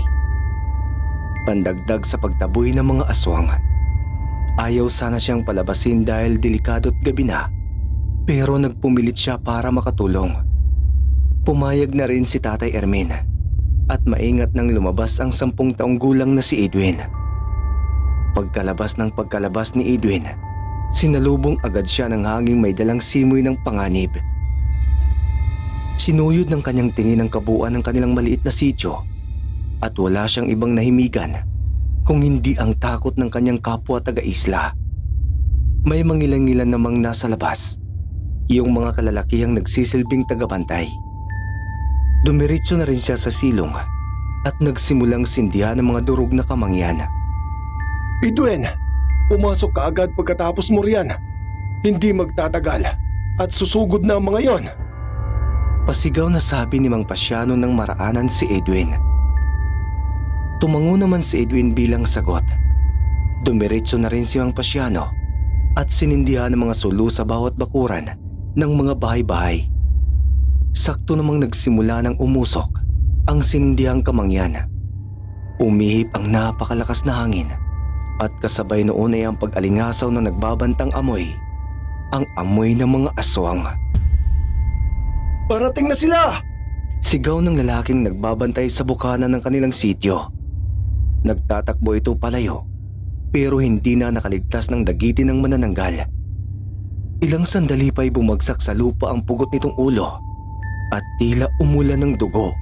Pandagdag sa pagtaboy ng mga aswang. Ayaw sana siyang palabasin dahil delikado't gabi na, pero nagpumilit siya para makatulong. Pumayag na rin si tatay Ermin at maingat nang lumabas ang 10 taong gulang na si Edwin. Pagkalabas ni Edwin, sinalubong agad siya ng hanging may dalang simoy ng panganib. Sinuyod ng kanyang tingin ang kabuuan ng kanilang maliit na sityo at wala siyang ibang nahimigan kung hindi ang takot ng kanyang kapwa taga-isla. May mangilang-ngilan namang nasa labas, yung mga kalalakihang nagsisilbing tagabantay. Dumiretso na rin siya sa silong at nagsimulang sindihan ng mga durog na kamangyan.
Edwin, pumasok ka agad pagkatapos mo riyan. Hindi magtatagal. at susugod na ang mga yon.
Pasigaw na sabi ni Mang Pasiano ng maraanan si Edwin. Tumango naman si Edwin bilang sagot. Dumiretso na rin si Mang Pasiano at sinindihan ng mga sulu sa bawat bakuran ng mga bahay-bahay. Sakto namang nagsimula ng umusok ang sinindihang kamangyan. Umihip ang napakalakas na hangin at kasabay noon ay ang pag-alingasaw na nagbabantang amoy, ang amoy ng mga aswang.
Parating na sila!
Sigaw ng lalaking nagbabantay sa bukana ng kanilang sityo. Nagtatakbo ito palayo pero hindi na nakaligtas ng dagitin ng manananggal. Ilang sandali pa'y bumagsak sa lupa ang pugot nitong ulo at tila umulan ng dugo.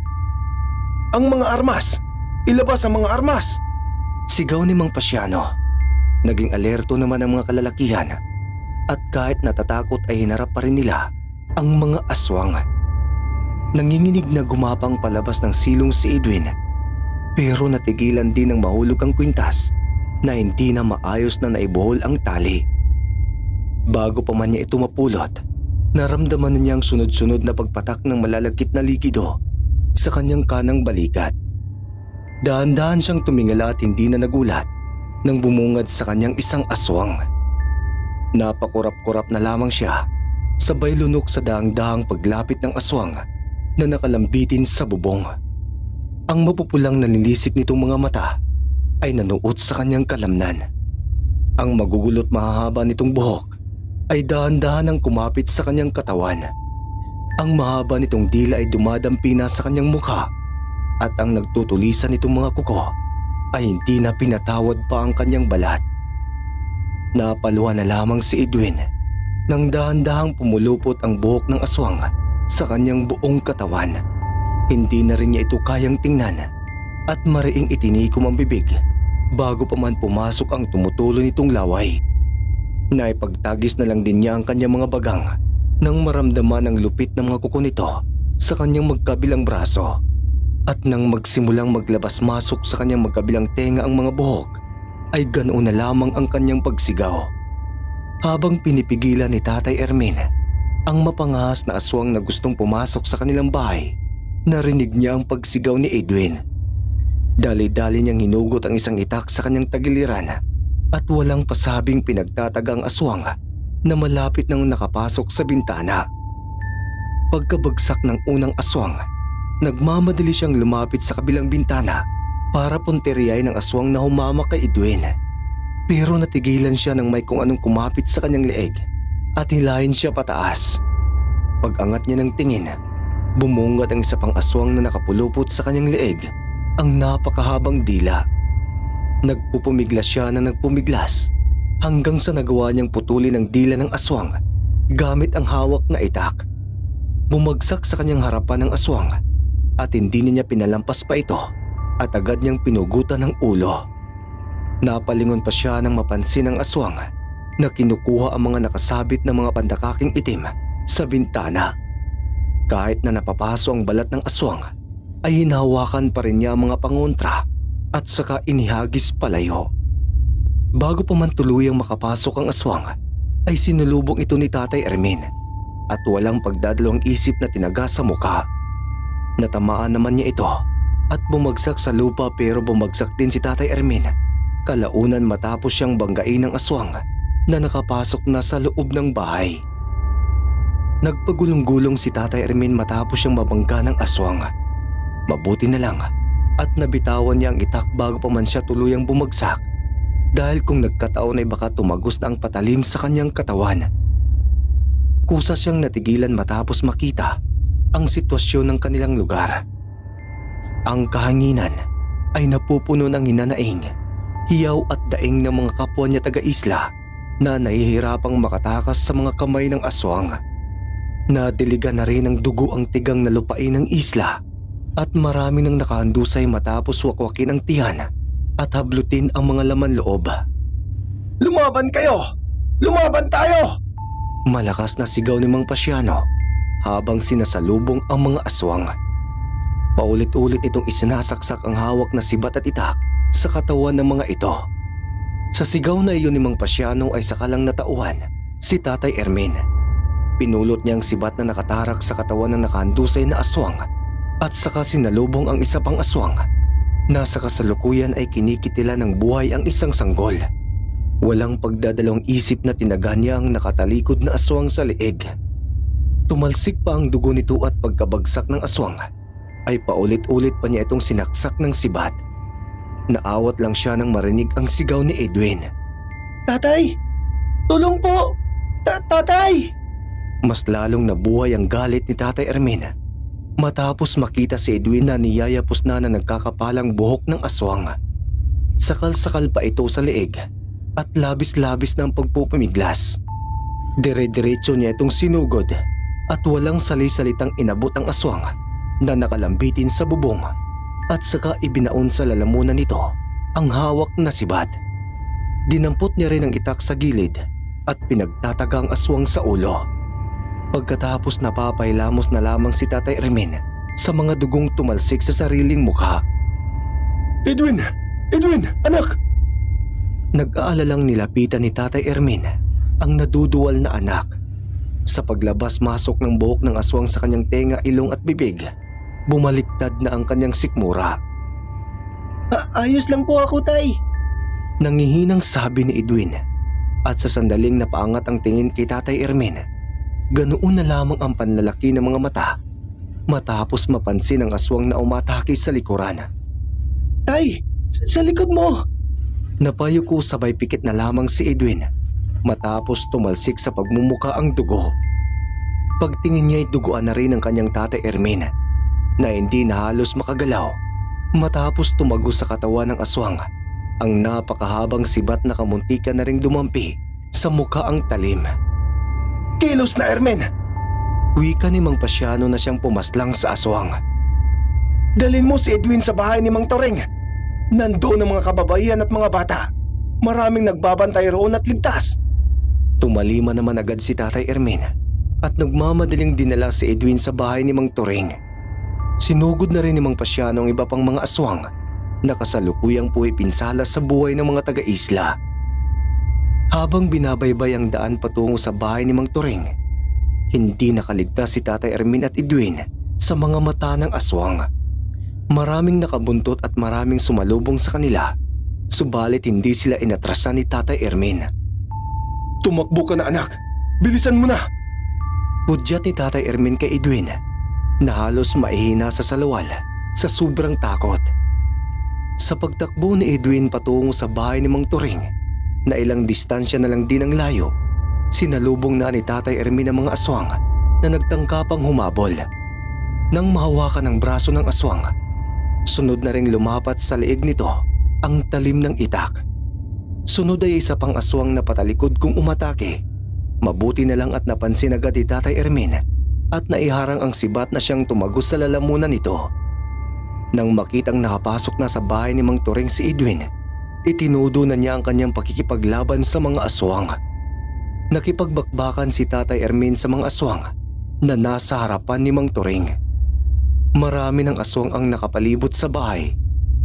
Ang mga armas! Ilabas ang mga armas!
Sigaw ni Mang Pasiano. Naging alerto naman ang mga kalalakihan at kahit natatakot ay hinarap pa rin nila ang mga aswang. Nanginginig na gumapang palabas ng silong si Edwin pero natigilan din ng mahulog ang kwintas na hindi na maayos na naibuhol ang tali. Bago pa man niya ito mapulot, naramdaman na niya ang sunod-sunod na pagpatak ng malalagkit na likido sa kanyang kanang balikat. Dahan-dahan siyang tumingala at hindi na nagulat nang bumungad sa kanyang isang aswang. Napakurap-kurap na lamang siya, sabay lunok sa daang-dahang paglapit ng aswang na nakalambitin sa bubong. Ang mapupulang nanilisik nitong mga mata ay nanuot sa kanyang kalamnan. Ang magugulot mahahaba nitong buhok ay dahan-dahan ang kumapit sa kanyang katawan. Ang mahaba nitong dila ay dumadampi na sa kanyang mukha at ang nagtutulisan nitong mga kuko ay hindi na pinatawad pa ang kanyang balat. Napaluha na lamang si Edwin nang dahan-dahang pumulupot ang buhok ng aswang sa kanyang buong katawan. Hindi na rin niya ito kayang tingnan at mariing itinikom ang bibig bago pa man pumasok ang tumutulo nitong laway. Naipagtagis na lang din niya ang kanyang mga bagang nang maramdaman ang lupit ng mga kuko nito sa kanyang magkabilang braso. At nang magsimulang maglabas-masok sa kanyang magkabilang tenga ang mga buhok, ay ganoon na lamang ang kanyang pagsigaw. Habang pinipigilan ni Tatay Ermin ang mapangahas na aswang na gustong pumasok sa kanilang bahay, narinig niya ang pagsigaw ni Edwin. Dali-dali niyang hinugot ang isang itak sa kanyang tagiliran at walang pasabing pinagtataga ang aswang na malapit nang nakapasok sa bintana. Pagkabagsak ng unang aswang, nagmamadali siyang lumapit sa kabilang bintana para punteriay ng aswang na humamak kay Edwin. Pero natigilan siya nang may kung anong kumapit sa kanyang leeg at hilahin siya pataas. Pag-angat niya ng tingin, bumungad ang isa pang aswang na nakapulupot sa kanyang leeg, ang napakahabang dila. Nagpupumiglas siya na nagpumiglas hanggang sa nagawa niyang putulin ang dila ng aswang gamit ang hawak na itak. Bumagsak sa kanyang harapan ng aswang at hindi niya pinalampas pa ito at agad niyang pinugutan ng ulo. Napalingon pa siya nang mapansin ng aswang na kinukuha ang mga nakasabit na mga pandakaking itim sa bintana. Kahit na napapaso ang balat ng aswang, ay hinahawakan pa rin niya ang mga pangontra at saka inihagis palayo. Bago pa man tuluyang makapasok ang aswang, ay sinulubong ito ni Tatay Ermin at walang pagdadalawang isip na tinaga sa mukha. Natamaan naman niya ito at bumagsak sa lupa pero bumagsak din si Tatay Ermin kalaunan matapos siyang banggain ng aswang na nakapasok na sa loob ng bahay. Nagpagulong-gulong si Tatay Ermin matapos siyang mabangga ng aswang. Mabuti na lang at nabitawan niya ang itak bago pa man siya tuluyang bumagsak dahil kung nagkataon ay baka tumagos na ang patalim sa kanyang katawan. Kusa siyang natigilan matapos makita ang sitwasyon ng kanilang lugar. Ang kahanginan ay napupuno ng hinanaing, hiyaw at daing ng mga kapwa niya taga-isla na nahihirapang makatakas sa mga kamay ng aswang. Nadiligan na rin ng dugo ang tigang na lupain ng isla at marami nang nakahandusay matapos wakwakin ang tiyan at hablutin ang mga laman loob.
Lumaban kayo! Lumaban tayo!
Malakas na sigaw ni Mang Pasiano habang sinasalubong ang mga aswang. Paulit-ulit itong isinasaksak ang hawak na sibat at itak sa katawan ng mga ito. Sa sigaw na iyon ni Mang Pasiano ay sakalang natauhan si Tatay Ermin. Pinulot niya ang sibat na nakatarak sa katawan ng nakahandusay na aswang at saka sinalubong ang isa pang aswang. Nasa kasalukuyan ay kinikitila ng buhay ang isang sanggol. Walang pagdadalawang isip na tinaga niya ang nakatalikod na aswang sa leeg. Tumalsik pa ang dugo nito at pagkabagsak ng aswang ay paulit-ulit pa niya itong sinaksak ng sibat. Naawat lang siya nang marinig ang sigaw ni Edwin.
Tatay! Tulong po! Tatay!
Mas lalong nabuhay ang galit ni Tatay Ermin matapos makita si Edwin na niyayapos na nagkakapalang buhok ng aswang. Sakal-sakal pa ito sa leeg at labis-labis ng pagpupumiglas. Dire-diretso niya itong sinugod at walang sali-salitang inabot ang aswang na nakalambitin sa bubong at saka ibinaon sa lalamunan nito ang hawak na sibat. Dinampot niya rin ang itak sa gilid at pinagtataga ang aswang sa ulo. Pagkatapos napapailamos na lamang si Tatay Ermin sa mga dugong tumalsik sa sariling mukha.
Edwin! Edwin! Anak!
Nag-aalalang nilapitan ni Tatay Ermin ang naduduwal na anak. Sa paglabas-masok ng buhok ng aswang sa kanyang tenga, ilong at bibig, bumaliktad na ang kanyang sikmura.
Ayos lang po ako, Tay.
Nangihinang sabi ni Edwin at sa sandaling napaangat ang tingin kay Tatay Ermin, ganoon na lamang ang panlalaki ng mga mata matapos mapansin ang aswang na umatake sa likuran.
Tay! Sa likod mo!
Napayuko sabay pikit na lamang si Edwin matapos tumalsik sa pagmumuka ang dugo. Pagtingin niya ay duguan na rin ang kanyang Tatay Ermin na hindi na halos makagalaw matapos tumago sa katawan ng aswang ang napakahabang sibat na kamuntika na ring dumampi sa mukha ang talim.
Kilos na, Ermin!
Wika ni Mang Pasiano na siyang pumaslang sa aswang.
Dalhin mo si Edwin sa bahay ni Mang Toring. Nandoon ang mga kababaihan at mga bata. Maraming nagbabantay roon at ligtas.
Tumalima naman agad si Tatay Ermin at nagmamadaling dinala si Edwin sa bahay ni Mang Toring. Sinugod na rin ni Mang Pasiano ang iba pang mga aswang na kasalukuyang pinsala sa buhay ng mga taga-isla. Habang binabaybay ang daan patungo sa bahay ni Mang Toring, hindi nakaligtas si Tatay Ermin at Edwin sa mga mata ng aswang. Maraming nakabuntot at maraming sumalubong sa kanila, subalit hindi sila inatrasan ni Tatay Ermin.
Tumakbo ka na, anak! Bilisan mo na!
Pudyat ni Tatay Ermin kay Edwin na halos maihina sa salawal sa sobrang takot. Sa pagtakbo ni Edwin patungo sa bahay ni Mang Toring, na ilang distansya na lang din ang layo, sinalubong na ni Tatay Ermin ang mga aswang na nagtangkapang humabol. Nang mahawakan ang braso ng aswang, sunod na ring lumapat sa leeg nito ang talim ng itak. Sunod ay isa pang aswang na patalikod kung umatake. Mabuti na lang at napansin agad ni Tatay Ermin at naiharang ang sibat na siyang tumagos sa lalamunan nito. Nang makitang nakapasok na sa bahay ni Mang Toring si Edwin, itinudo na niya ang kanyang pakikipaglaban sa mga aswang. Nakipagbakbakan si Tatay Ermin sa mga aswang na nasa harapan ni Mang Toring. Marami ng aswang ang nakapalibot sa bahay,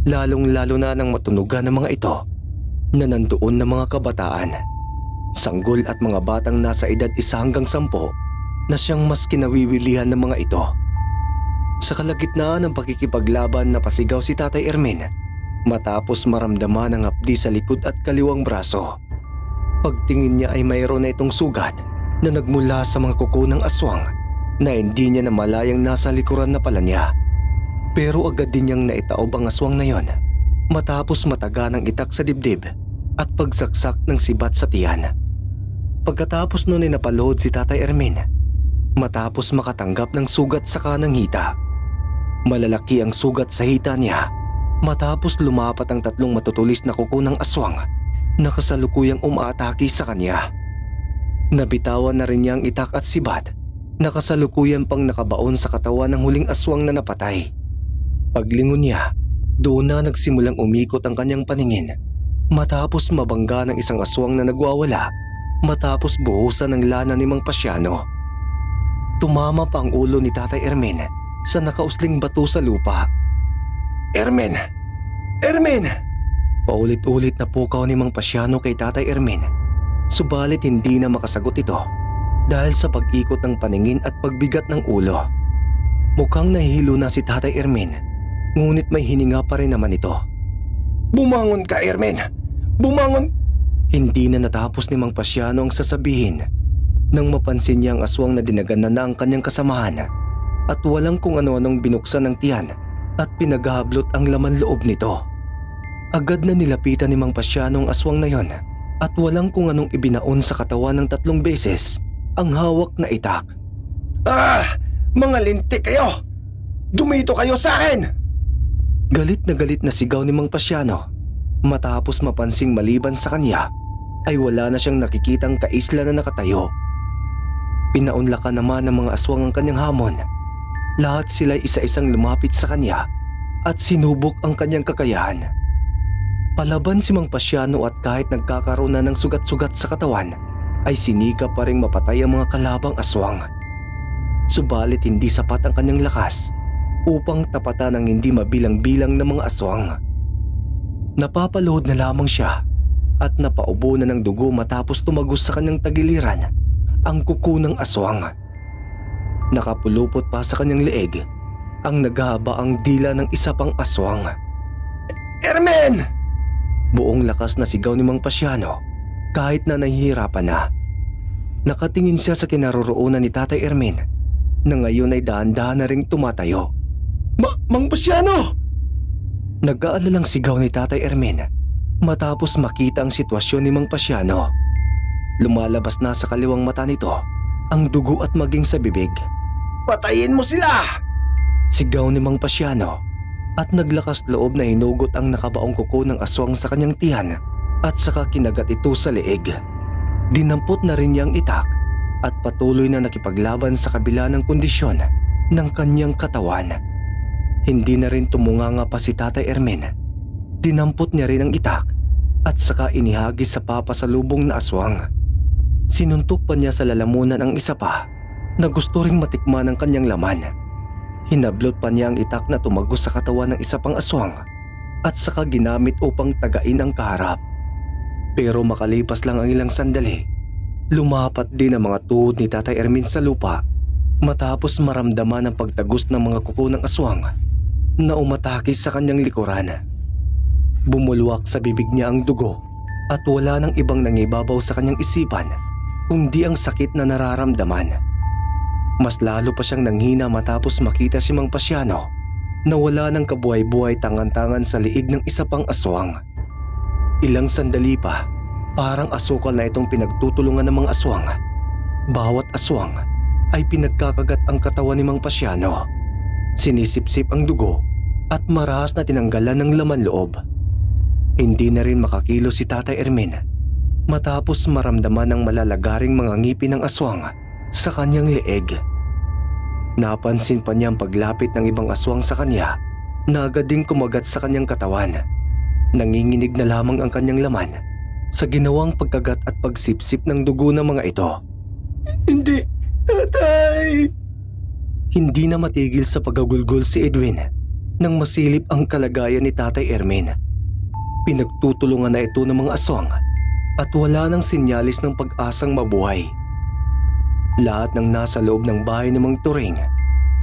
lalong-lalo na nang matunugan ng mga ito na nandoon na mga kabataan, sanggol at mga batang nasa edad 1 hanggang 10 na siyang mas kinawiwilihan ng mga ito. Sa kalagitnaan ng pakikipaglaban napasigaw si Tatay Ermin matapos maramdaman ang hapdi sa likod at kaliwang braso. Pagtingin niya ay mayroon na itong sugat na nagmula sa mga kuko ng aswang na hindi niya namalayang nasa likuran na pala niya. Pero agad din niyang naitaob ang aswang na yon matapos mataga ng itak sa dibdib at pagsaksak ng sibat sa tiyan. Pagkatapos nun ay napalood si Tatay Ermin matapos makatanggap ng sugat sa kanang hita. Malalaki ang sugat sa hita niya matapos lumapat ang 3 matutulis na kuko ng aswang na kasalukuyang umaatake sa kanya. Nabitawan na rin niya ang itak at sibat na kasalukuyan pang nakabaon sa katawan ng huling aswang na napatay. Paglingon niya, doon na nagsimulang umikot ang kanyang paningin matapos mabangga ng isang aswang na nagwawala matapos buhusan ng lana ni Mang Pasiano. Tumama pa ang ulo ni Tatay Ermin sa nakausling bato sa lupa.
Ermin! Ermin!
Paulit-ulit na pukaw ni Mang Pasiano kay Tatay Ermin, subalit hindi na makasagot ito dahil sa pag-ikot ng paningin at pagbigat ng ulo. Mukhang nahihilo na si Tatay Ermin, ngunit may hininga pa rin naman ito.
Bumangon ka, Ermin! Bumangon!
Hindi na natapos ni Mang Pasiano ang sasabihin nang mapansin niya ang aswang na dinaganan na ang kanyang kasamahan at walang kung ano-anong binuksan ng tiyan at pinaghahablot ang laman loob nito. Agad na nilapitan ni Mang Pasiano ang aswang na yon at walang kung anong ibinaon sa katawan ng 3 beses ang hawak na itak.
Ah! Mga lintik kayo! Dumito kayo sa akin!
Galit na sigaw ni Mang Pasiano matapos mapansing maliban sa kanya ay wala na siyang nakikitang kaisla na nakatayo. Pinaunlakan naman ng mga aswang ang kanyang hamon. Lahat sila'y isa-isang lumapit sa kanya at sinubok ang kanyang kakayahan. Palaban si Mang Pasiano at kahit nagkakaroon na ng sugat-sugat sa katawan ay sinikap pa ring mapatay ang mga kalabang aswang. Subalit hindi sapat ang kanyang lakas upang tapatan ang hindi mabilang-bilang na mga aswang. Napapaluhod na lamang siya at napaubo na ng dugo matapos tumagos sa kanyang tagiliran ang kuko ng aswang. Nakapulupot pa sa kanyang leeg ang naghahaba ang dila ng isa pang aswang.
Ermin!
Buong lakas na sigaw ni Mang Pasiano kahit na nahihirapan na. Nakatingin siya sa kinaroroonan ni Tatay Ermin na ngayon ay dahan-dahan na ring tumatayo.
Mang Pasiano!
Nag-aalalang sigaw ni Tatay Ermin matapos makita ang sitwasyon ni Mang Pasiano. Lumalabas na sa kaliwang mata nito ang dugo at maging sa bibig.
Patayin mo sila!
Sigaw ni Mang Pasiano at naglakas loob na hinugot ang nakabaong kuko ng aswang sa kanyang tiyan at saka kinagat ito sa leeg. Dinampot na rin niya ang itak at patuloy na nakipaglaban sa kabila ng kondisyon ng kanyang katawan. Hindi na rin tumunganga pa si Tatay Ermin. Dinampot niya rin ang itak at saka inihagis sa papasalubong na aswang. Sinuntok pa niya sa lalamunan ang isa pa na gusto ring matikman ang kanyang laman. Hinablot pa niya ang itak na tumagos sa katawan ng isa pang aswang at saka ginamit upang tagain ang kaharap. Pero makalipas lang ang ilang sandali, lumapat din ang mga tuhod ni Tatay Ermin sa lupa matapos maramdaman ang pagtagos ng mga kuko ng aswang na umatake sa kanyang likuran. Bumulwak sa bibig niya ang dugo at wala nang ibang nangibabaw sa kanyang isipan kundi ang sakit na nararamdaman. Mas lalo pa siyang nanghina matapos makita si Mang Pasiano na wala ng kabuhay-buhay tangan-tangan sa liig ng isa pang aswang. Ilang sandali pa, parang asukal na itong pinagtutulungan ng mga aswang. Bawat aswang ay pinagkakagat ang katawan ni Mang Pasiano. Sinisipsip ang dugo at marahas na tinanggalan ng laman loob. Hindi na rin makakilo si Tatay Ermin matapos maramdaman ng malalagaring mga ngipin ng aswang sa kanyang leeg. Napansin pa niya ang paglapit ng ibang aswang sa kanya na agad ding kumagat sa kanyang katawan. Nanginginig na lamang ang kanyang laman sa ginawang pagkagat at pagsipsip ng dugo ng mga ito.
Hindi! Tatay!
Hindi na matigil sa pagagulgol si Edwin nang masilip ang kalagayan ni Tatay Ermin. Pinagtutulungan na ito ng mga aswang at wala nang sinyalis ng pag-asang mabuhay. Lahat ng nasa loob ng bahay ng Mang Turing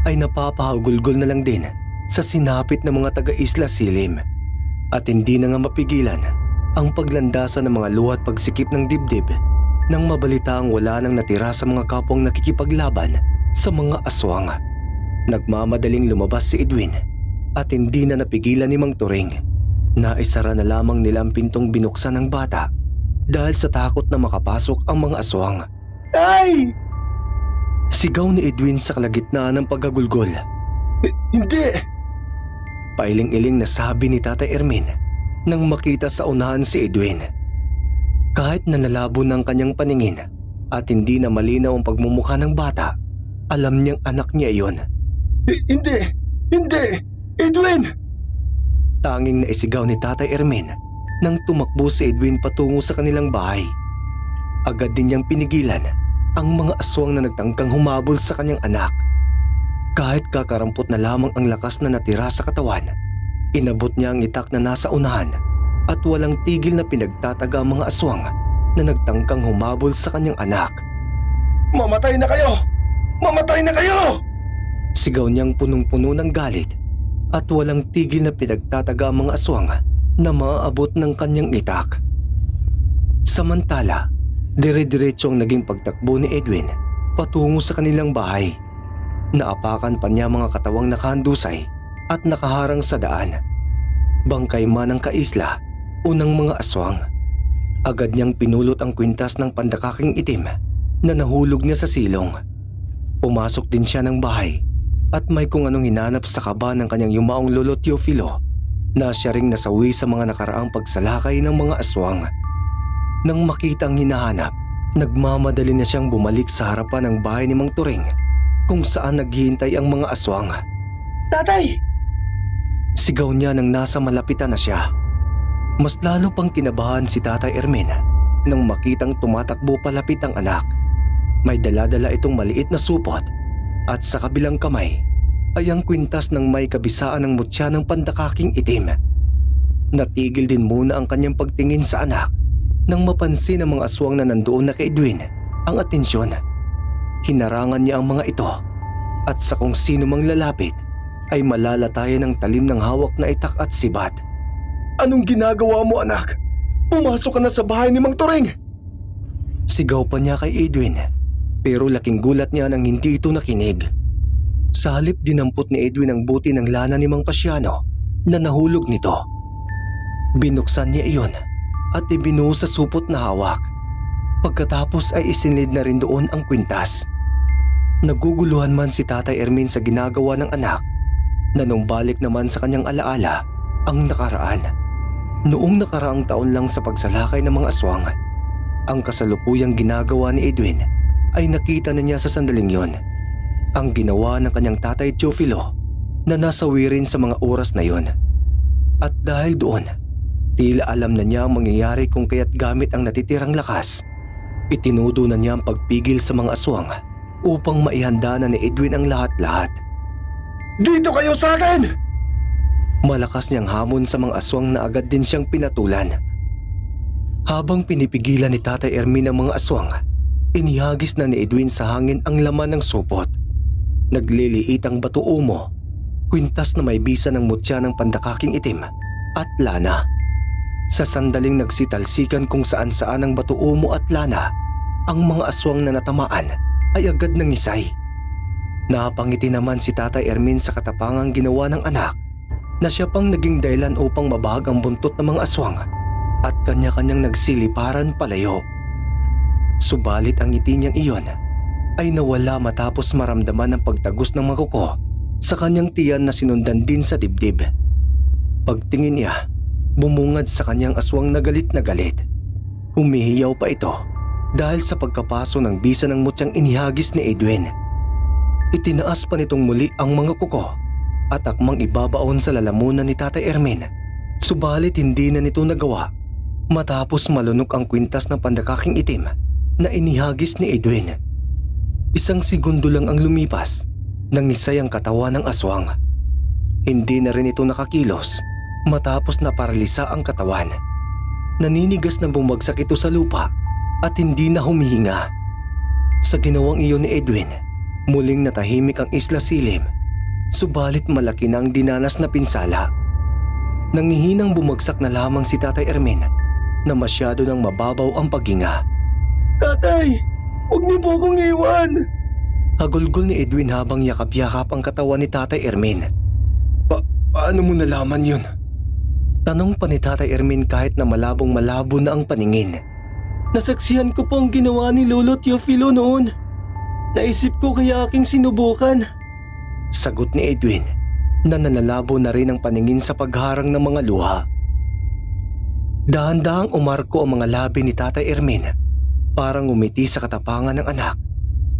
ay napapahagulgol na lang din sa sinapit ng mga taga-Isla Silim. At hindi na nga mapigilan ang paglandasan ng mga luha at pagsikip ng dibdib nang mabalita ang wala nang natira sa mga kapwang nakikipaglaban sa mga aswang. Nagmamadaling lumabas si Edwin at hindi na napigilan ni Mang Turing. Naisara na lamang nila ang pintong binuksan ng bata dahil sa takot na makapasok ang mga aswang.
Tay!
Sigaw ni Edwin sa kalagitnaan ng pagagulgol.
Hindi!
Pailing-iling na sabi ni Tatay Ermin nang makita sa unahan si Edwin. Kahit nalalabo ng kanyang paningin at hindi na malinaw ang pagmumukha ng bata, alam niyang anak niya iyon.
Hindi! Hindi! Edwin!
Tanging naisigaw ni Tatay Ermin nang tumakbo si Edwin patungo sa kanilang bahay. Agad din niyang pinigilan ang mga aswang na nagtangkang humabol sa kanyang anak. Kahit kakarampot na lamang ang lakas na natira sa katawan, inabot niya ang itak na nasa unahan at walang tigil na pinagtataga ang mga aswang na nagtangkang humabol sa kanyang anak.
Mamatay na kayo! Mamatay na kayo!
Sigaw niyang punong-puno ng galit at walang tigil na pinagtataga ang mga aswang na maaabot ng kanyang itak. Samantala, dire-diretso ang naging pagtakbo ni Edwin patungo sa kanilang bahay. Naapakan pa niya mga katawang nakahandusay at nakaharang sa daan. Bangkay man ang kaisla o ng mga aswang. Agad niyang pinulot ang kwintas ng pandakaking itim na nahulog niya sa silong. Pumasok din siya ng bahay at may kung anong hinanap sa kaba ng kanyang yumaong lolo Teofilo na siya ring nasawi sa mga nakaraang pagsalakay ng mga aswang. Nang makita ang hinahanap, nagmamadali na siyang bumalik sa harapan ng bahay ni Mang Turing kung saan naghihintay ang mga aswang.
Tatay!
Sigaw niya nang nasa malapitan na siya. Mas lalo pang kinabahan si Tatay Ermin nang makitang tumatakbo palapit ang anak. May dala-dala itong maliit na supot at sa kabilang kamay ay ang kwintas ng may kabisaan ng mutya ng pandakaking itim. Natigil din muna ang kanyang pagtingin sa anak nang mapansin ng mga aswang na nandoon na kay Edwin ang atensyon. Hinarangan niya ang mga ito at sa kung sino mang lalapit ay malalatayan ng talim ng hawak na itak at sibat.
Anong ginagawa mo, anak? Pumasok ka na sa bahay ni Mang Turing!
Sigaw pa niya kay Edwin, pero laking gulat niya nang hindi ito nakinig. Sa halip dinampot ni Edwin ang buti ng lana ni Mang Pasiano na nahulog nito. Binuksan niya iyon at ibinuhos sa supot na hawak. Pagkatapos ay isinlid na rin doon ang kwintas. Naguguluhan man si Tatay Ermin sa ginagawa ng anak na nung balik naman sa kanyang alaala ang nakaraan. Noong nakaraang taon lang sa pagsalakay ng mga aswang, ang kasalukuyang ginagawa ni Edwin ay nakita na niya sa sandaling yon. Ang ginawa ng kanyang tatay Teofilo na nasawi rin sa mga oras na yon. At dahil doon, tila alam na niya ang mangyayari kung kaya't gamit ang natitirang lakas. Itinudo na niya ang pagpigil sa mga aswang upang maihanda na ni Edwin ang lahat-lahat.
Dito kayo sa akin!
Malakas niyang hamon sa mga aswang na agad din siyang pinatulan. Habang pinipigilan ni Tatay Ermin ang mga aswang, inihagis na ni Edwin sa hangin ang laman ng supot. Nagliliit ang bato umo, kwintas na may bisa ng mutya ng pandakaking itim at lana. Sa sandaling nagsitalsikan kung saan-saan ang bato umo at lana, ang mga aswang na natamaan ay agad nangisay. Napangiti naman si Tatay Ermin sa katapangang ginawa ng anak na siya pang naging dahilan upang mabahag ang buntot ng mga aswang at kanya-kanyang nagsiliparan palayo. Subalit ang ngiti niyang iyon ay nawala matapos maramdaman ang pagtagos ng makuko sa kanyang tiyan na sinundan din sa dibdib. Pagtingin niya, bumungad sa kanyang aswang na galit na galit. Humihiyaw pa ito dahil sa pagkapaso ng bisa ng mutyang inihagis ni Edwin. Itinaas pa nitong muli ang mga kuko at akmang ibabaon sa lalamunan ni Tatay Ermin. Subalit hindi na nito nagawa matapos malunok ang kwintas ng pandakaking itim na inihagis ni Edwin. Isang segundo lang ang lumipas nang isay ang katawan ng aswang. Hindi na rin ito nakakilos matapos na paralisa ang katawan. Naninigas na bumagsak ito sa lupa at hindi na humihinga. Sa ginawang iyon ni Edwin, muling natahimik ang Isla Silim. Subalit malaki na ang dinanas na pinsala. Nangihinang bumagsak na lamang si Tatay Ermin na masyado nang mababaw ang paghinga.
Tatay! Huwag niyo po akong iwan!
Hagulgol ni Edwin habang yakap-yakap ang katawan ni Tatay Ermin.
Paano mo nalaman yun?
Tanong pa ni Tatay Ermin kahit na malabong-malabo na ang paningin.
Nasaksihan ko po ang ginawa ni Lolo Teofilo noon. Naisip ko kaya aking sinubukan.
Sagot ni Edwin na nanlalabo na rin ang paningin sa pagharang ng mga luha. Dahan-dahang umarko ang mga labi ni Tatay Ermin, parang umiti sa katapangan ng anak,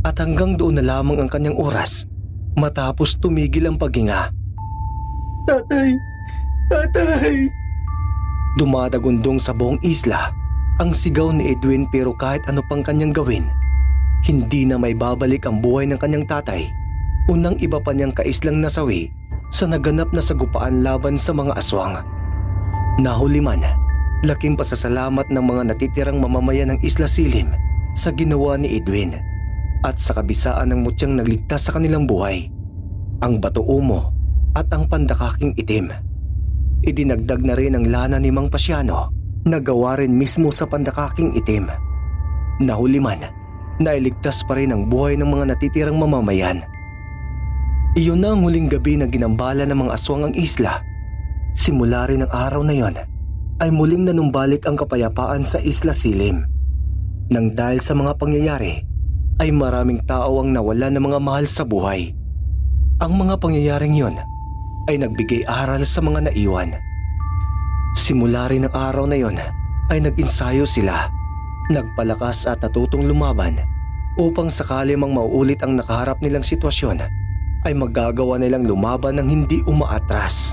at hanggang doon na lamang ang kanyang oras matapos tumigil ang paghinga.
Tatay! Tatay!
Dumadagundong sa buong isla ang sigaw ni Edwin, pero kahit ano pang kanyang gawin, hindi na may babalik ang buhay ng kanyang tatay. Unang iba pa niyang kaislang nasawi sa naganap na sagupaan laban sa mga aswang. Nahuli man, laking pasasalamat ng mga natitirang mamamayan ng Isla Silim sa ginawa ni Edwin. at sa kabisaan ng mutyang nagligtas sa kanilang buhay, ang bato umo at ang pandakaking itim. Idinagdag na rin ang lana ni Mang Pasiano na gawa rin mismo sa pandakaking itim. Nahuli man, nailigtas pa rin ang buhay ng mga natitirang mamamayan. Iyon na ang huling gabi na ginambala ng mga aswang ang isla. Simula rin ang araw na yon ay muling nanumbalik ang kapayapaan sa Isla Silim. Nang dahil sa mga pangyayari ay maraming tao ang nawalan ng mga mahal sa buhay. Ang mga pangyayaring yon ay nagbigay aral sa mga naiwan. Simula rin ang araw na yon ay nag-ensayo sila, nagpalakas at natutong lumaban upang sakali mang mauulit ang nakaharap nilang sitwasyon ay magagawa nilang lumaban ng hindi umaatras.